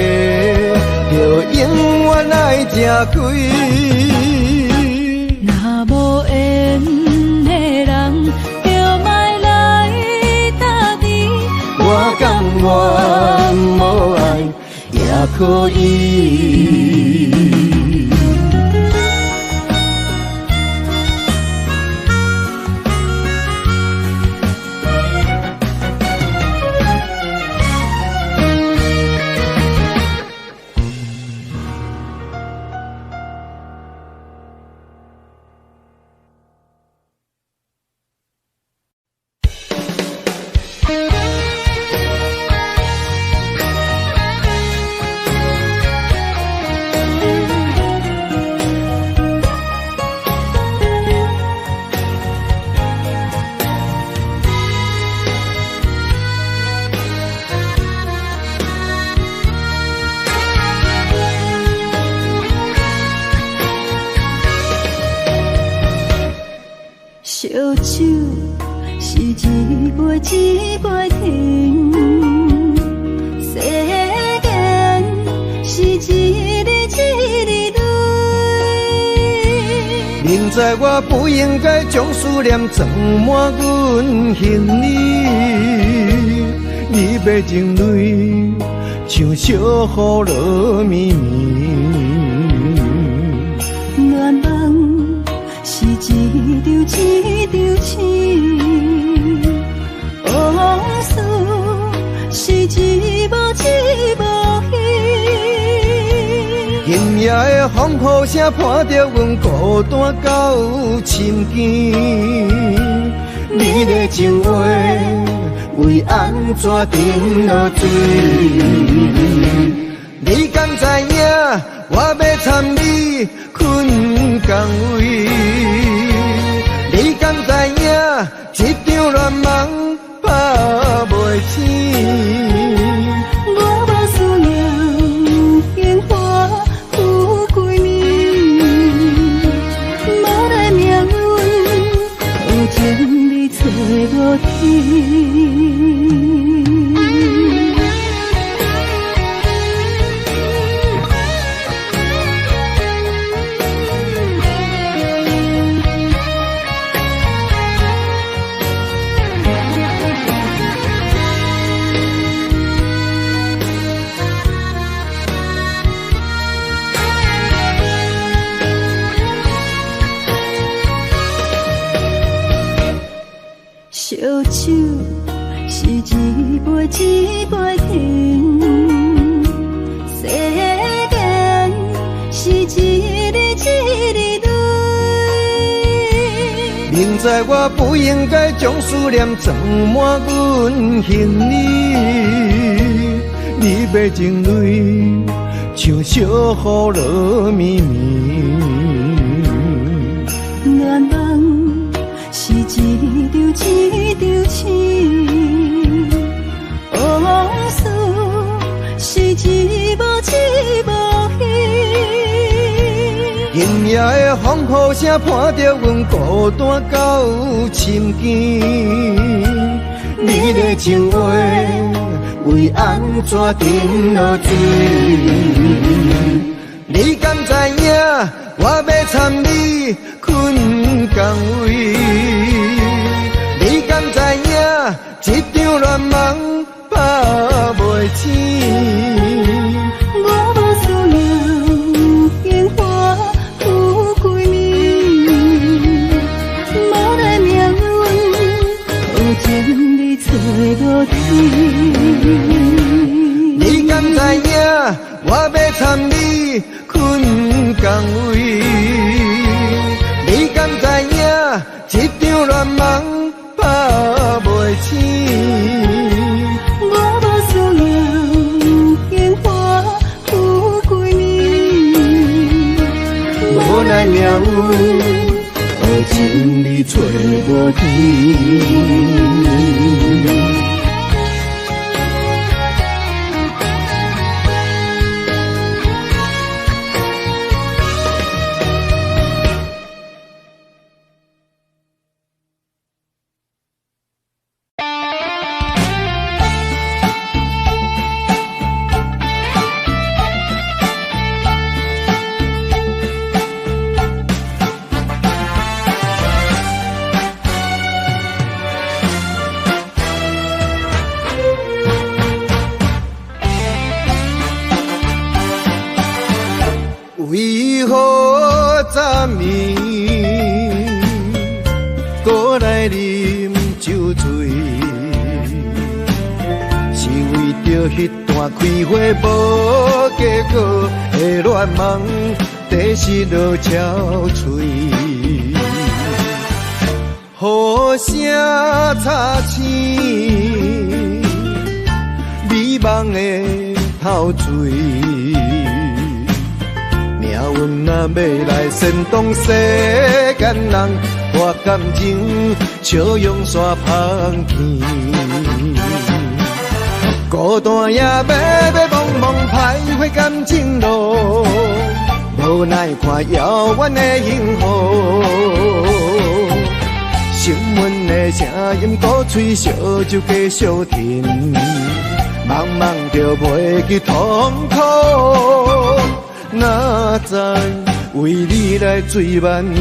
就永远爱吃亏。若无缘的人，就莫来打你。我甘愿无爱也可以。烧酒是一杯一杯停，世间是一日一日泪。明知我不应该将思念装满阮心里，你要情泪像小雨落绵绵。愿望是一场一场醒，往事是一幕一幕戏。今夜的风雨声伴着阮孤单到深更，你的情话为安怎沉落水？你敢知影我要参你困港位？你敢知影这场乱梦拍袂醒？我无思念烟花有几暝，无奈命运好情你找我天。是一杯一杯甜，世间是一日一日泪。明知我不应该将思念装满阮行李，你要情泪像小雨落绵绵。恋梦是一场一场情，往事是一幕一幕戏。今夜的风雨声伴着阮孤单到深更，你的情话为安怎沉落水？你敢知影我要参你困港位？你敢知影一场恋梦拍袂醒？我无思念烟花有几暝，无奈命运好情你找无天。你敢知影我要参你困港位？你敢知影一场恋梦拍袂醒？我无思念烟花有几暝，无奈命运好情你找无天。为何昨暝搁来啉酒醉？是为着迄段开花无结果的恋梦，地失落憔悴。雨声擦青，美梦的透醉。命运若要来煽动世间人，我感情笑用煞芳甜。孤单夜迷茫茫徘徊感情路，无奈看遥远的幸福。心闷的声音鼓吹，烧酒继续甜，茫茫就袂记痛苦。哪知为你来醉万年？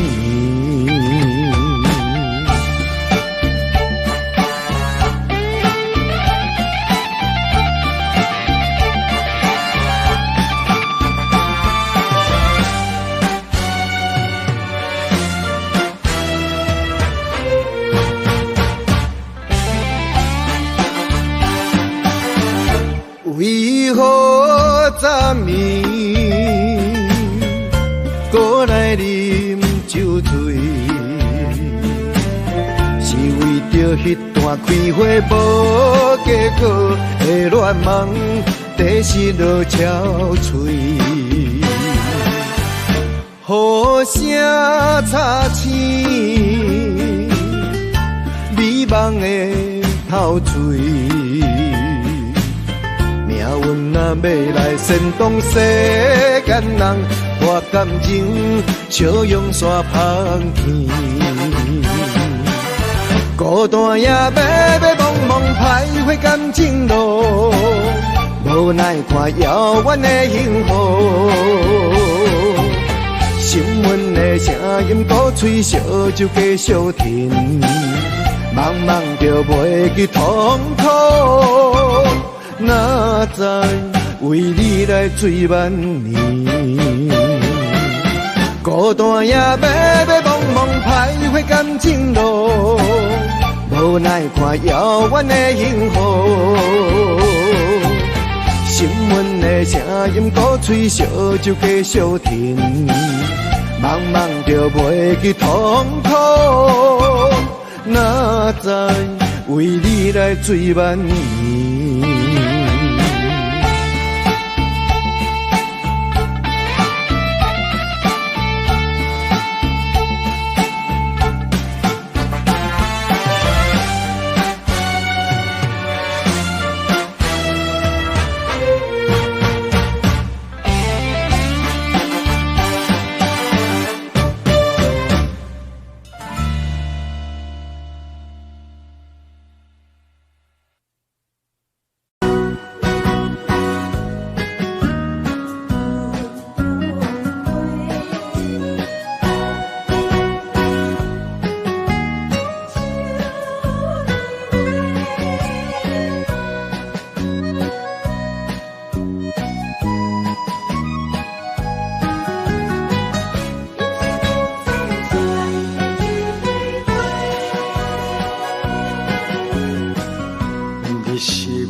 为何昨暝搁来啉酒醉？是为着迄段开花无结果的恋梦，地失落憔悴。雨声擦青，美梦的透醉。命运若要来煽动世间人，我感情笑用煞芳甜。孤单夜迷茫茫徘徊感情路，无奈看遥远的幸福。心闷的声音鼓吹，烧酒继续甜，茫茫就袂记痛苦。哪知为你来醉万年？孤单夜迷茫茫徘徊感情路，无奈看遥远的幸福。心阮的声音鼓吹，烧酒继续停，茫茫就袂去痛苦。哪知为你来醉万年。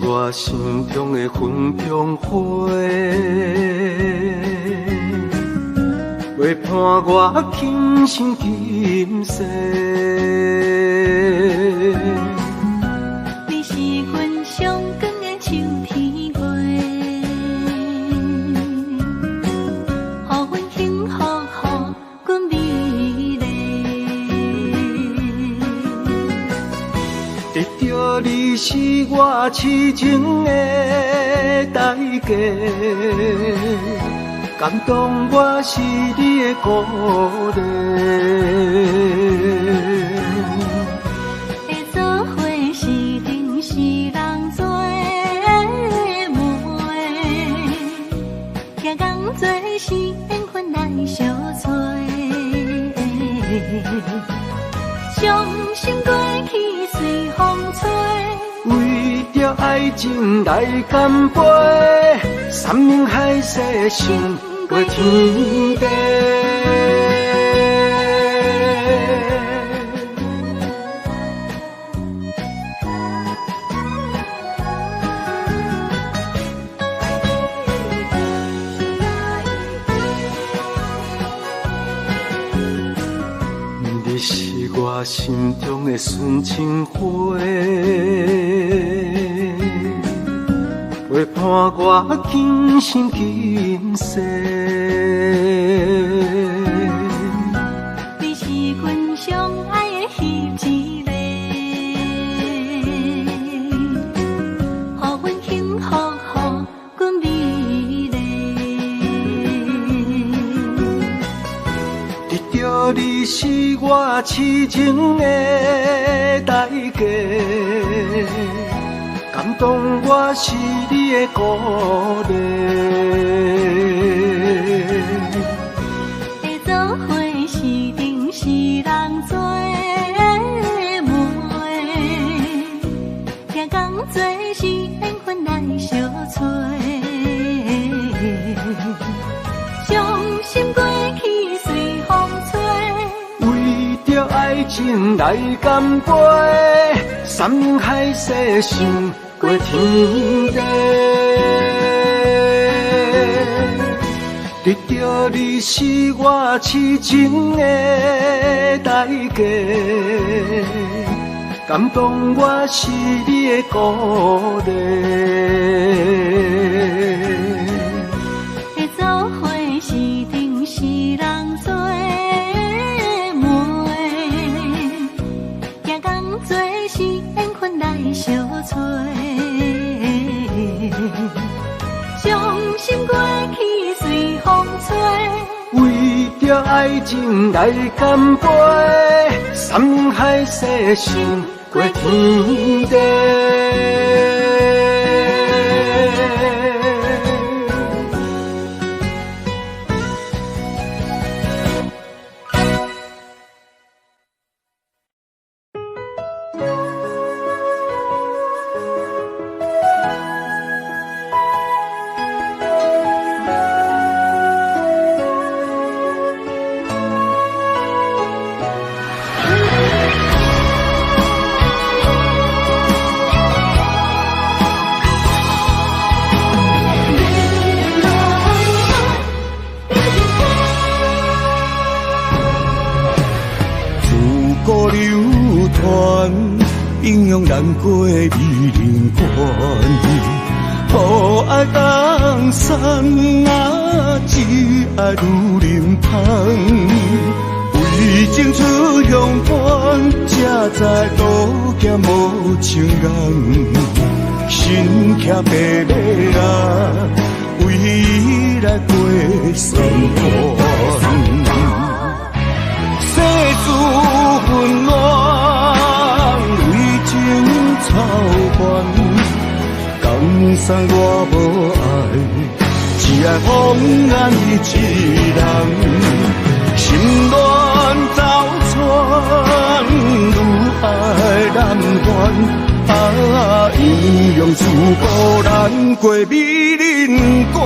我心中的云中花，陪伴我今生今世。你是阮上光的秋天月，予阮幸福，予阮美丽。得到你是我痴情的代价，感动我是你的鼓励。会做伙是定是人做媒，听讲做是缘分来相找。伤心过去随风吹。为着爱情来干杯，山盟海誓心过天地。你是我心中的纯情花，陪伴我今生今世。你是阮上爱的彼一个，予阮幸福，予阮美丽。得到你是我痴情的代价，感动我是你的鼓励。会做伙是定是人做媒，听讲做是缘分来相找。伤心过去随风吹，为着爱情来干杯，山盟海誓心过天地。得到你是我痴情的代价，感动我是你的鼓励。会做伙是定是人做媒，听讲做是缘分来相找。伤心过去随风吹，为着爱情来干杯，山盟海誓心过天地。难过的美人关，予爱江山啊，只爱女人芳。为情出乡关，才知路行无情人，身骑白马啊，为伊来过酸寒。世事混乱，为情操烦，江山我无爱，只爱风安一人。心乱走窜，愈爱难还。啊，英雄自古难过美人关。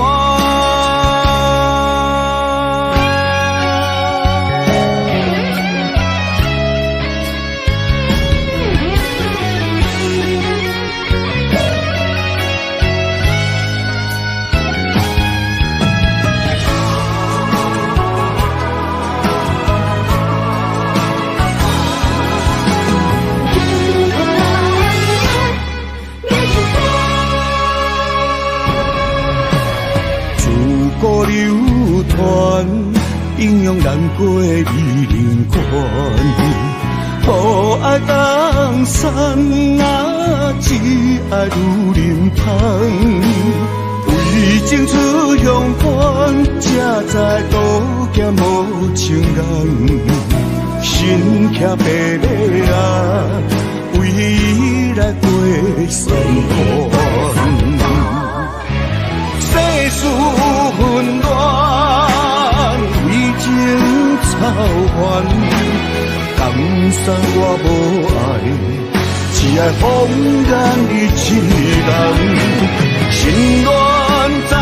流传，英雄难过的美人关，予爱江山啊，只爱女人芳。为情出乡关，才知路行无情人，身骑白马啊，为伊来过酸寒。世事混乱，为情操烦，江山我无爱，只爱风干一人。心乱走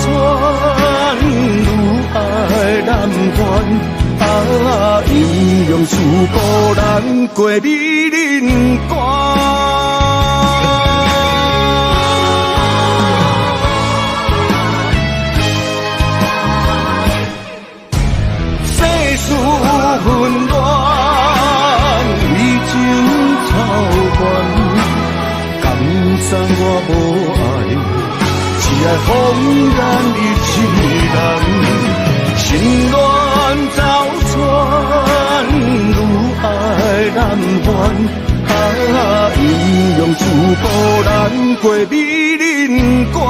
窜，愈爱难还。啊，英雄自古难过美人关。混乱，为情操烦，江山我无爱，只爱风干一人。心乱走窜，愈爱难还。啊，英雄自古难过美人关。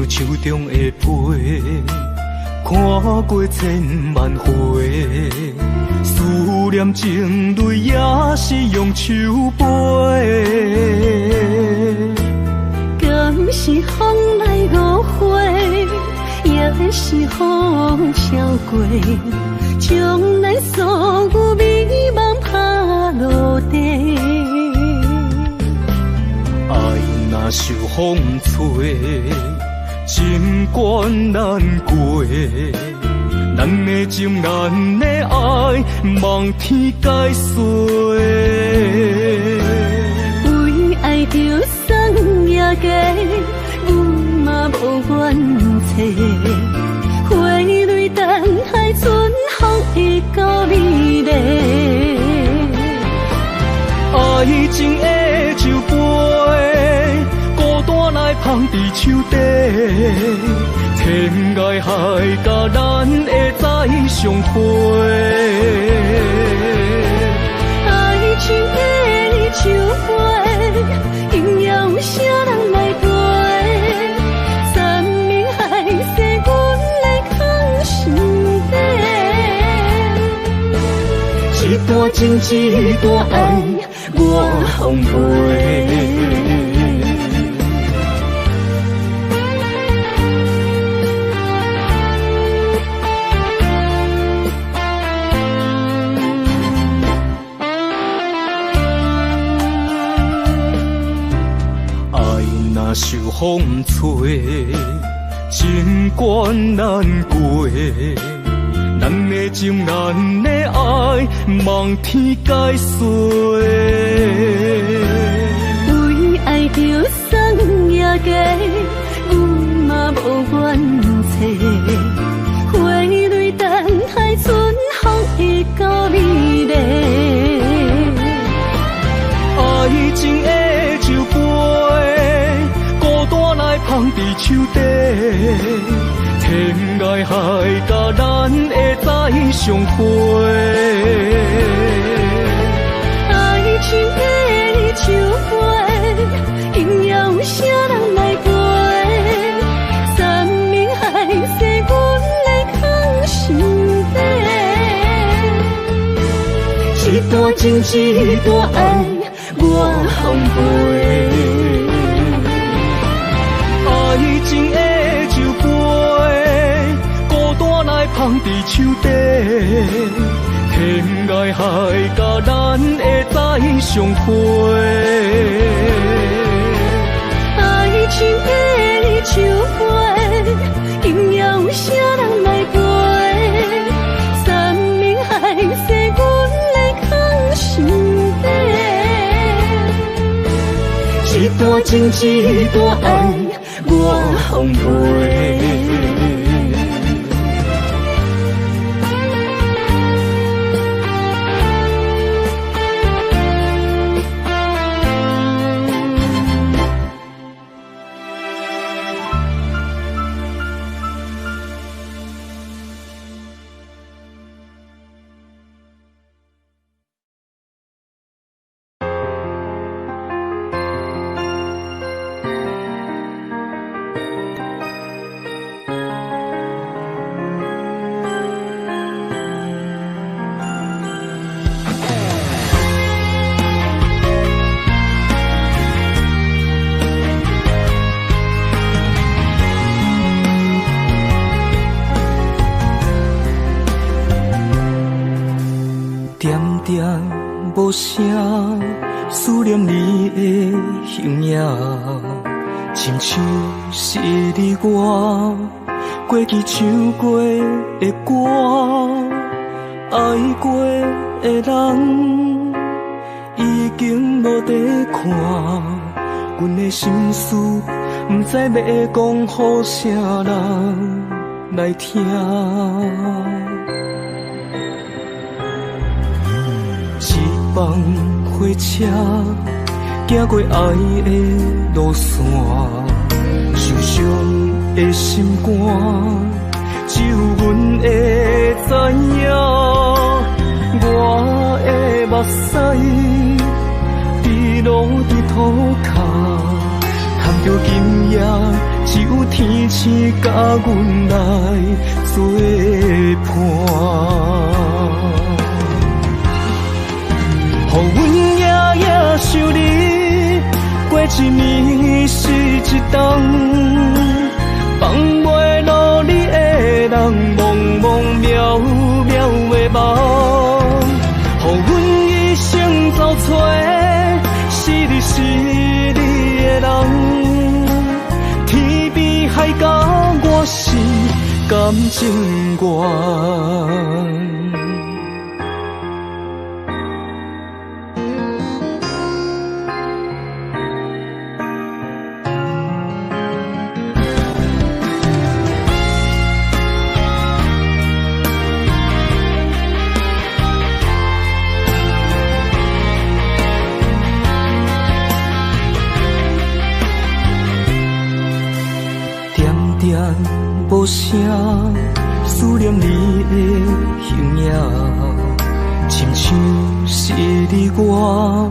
手中的杯，看过千万回，思念情泪也是用手杯。敢是风来误会，也是风飘过，将咱所有美梦拍落地。爱若受风吹，心关难过，咱的情，咱的爱，望天解说。为爱着送也嫁，阮嘛无怨切。花蕊等待春风会到美丽。爱情的酒杯，孤单来放伫手底。天涯海角，咱会再相会。爱情的酒杯，应也有啥人来陪？山明海誓，阮来扛一段情，一段爱，我奉陪。若受风吹，情关难过，咱的情，咱的爱，望天解说。为爱着送夜家，阮嘛无怨嗟，花蕊等待春风会到美丽。爱情的酒杯，孤单来放伫手底，天涯海角咱会再相会。爱情的酒杯，因也有啥人来陪？山盟海誓，阮来藏心底。一段情，一段爱，我奉陪。爱情的酒杯，孤单来放伫手底，天涯海角咱会再相会。爱情的酒杯，因也有啥人来陪？山盟海誓，阮来藏心底。一段情，一段爱，我奉陪。无声，思念你的形影，亲像是你我过去唱过的歌，爱过的人已经无得看，阮的心事不知要讲予啥人来听。放火车，行过爱的路线，受伤的心肝，只有阮会知影。我的目屎滴落伫土骹，叹着今夜只有天星甲阮来作伴。予阮夜夜想你，过一暝是一冬，放袂落你的人，茫茫渺渺的梦。予阮一生走找，是你是你的人，天边海角我是感情愿。无声，思念你的形影，亲像是你我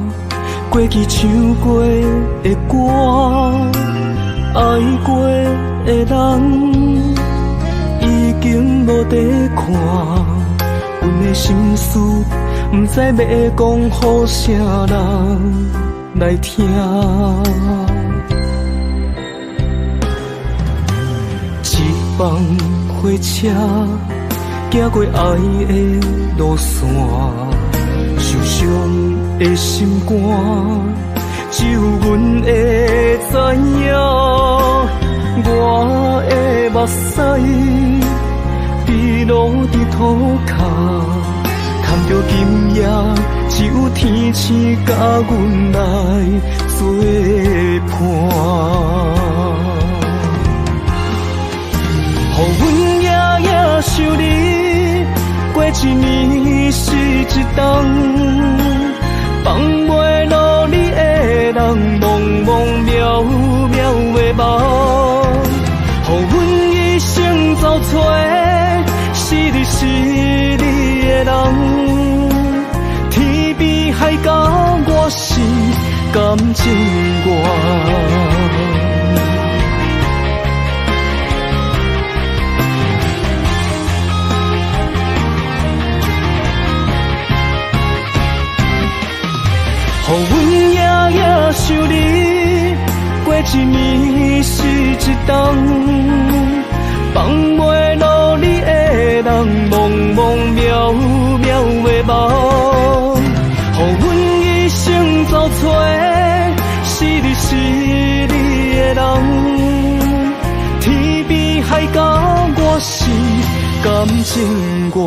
过去唱过的歌，爱过的人已经无得看，阮的心事不知要讲予啥人来听。一帮火车行过爱的路线，受伤的心肝，只有阮会知影。我的目屎滴落伫土骹，看着今夜只有天星甲阮来作伴。予阮夜夜想你，过一年是一冬，放袂落你的人，茫茫渺渺的梦。予阮一生走找，是你的人，天边海角我是感情愿。予阮夜夜想你，过一年是一冬，放袂落你的人，茫茫渺渺的梦。予阮一生走找，是你的人，天边海角我是感情愿。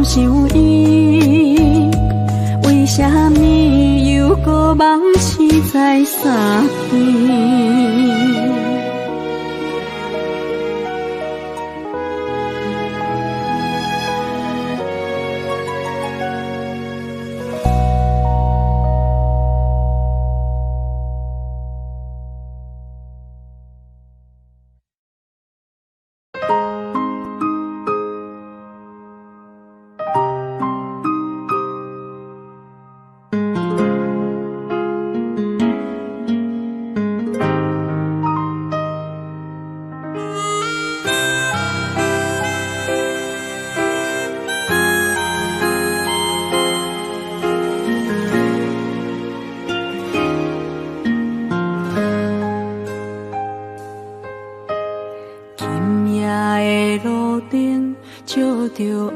想伊，为什么？梦醒在三更。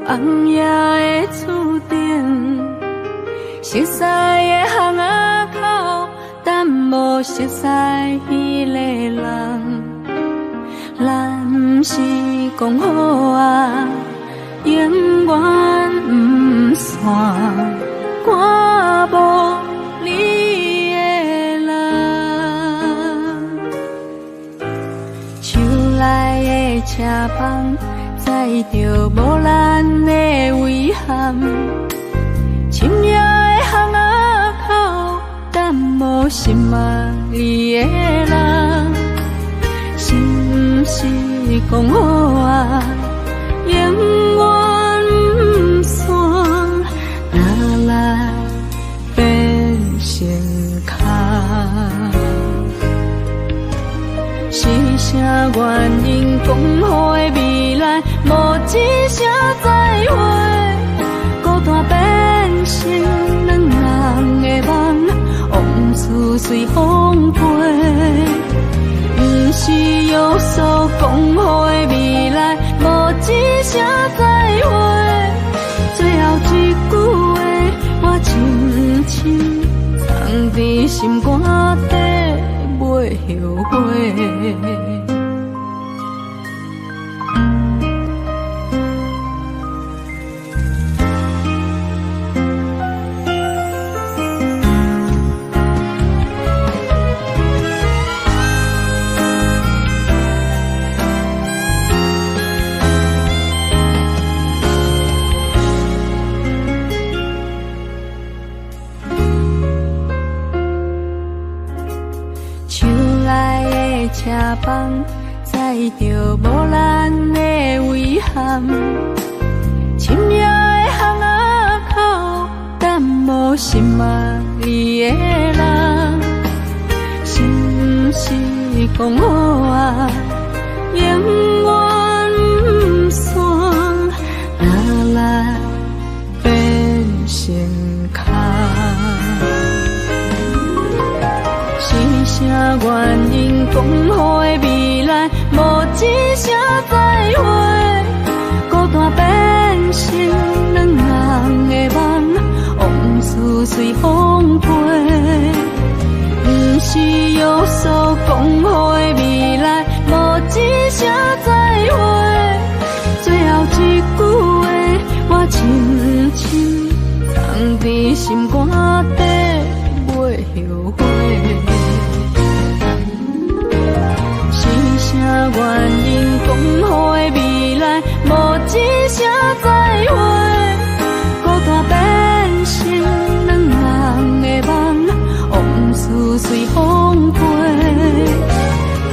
红叶的厝顶，熟悉的巷仔口，等无熟悉迄个人。咱不是讲好啊，永远不散，看无你的人。手内的车房。载着无咱的遗憾，深夜的巷仔口，等无心爱你的人，是不是讲好啊？永远不散，哪来变成空？是啥原因讲好的未来？无一声再会，孤单变成两人的梦，往事随风飞。不是约束讲好的未来，无一声再会，最后一句话我深深藏在心肝底，袂后悔。车房载着无咱的遗憾，深夜的巷仔口，等无心爱你的人，是不是讲好啊？永远不散，哪来变成空？是啥原因讲好的未来，无一声再会，孤单变成两人的梦，往事随风飞。不是约束讲好的未来，无一声再会，最后一句话我深深藏在心肝底，袂后悔。啥原因讲好的未来，无一声再会，孤单变成两人的梦，往事随风飞。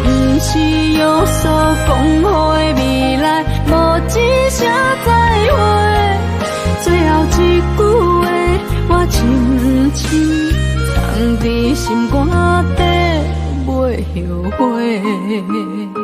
不是约束讲好的未来，无一声再会，最后一句话我深深藏在心肝底，袂后悔。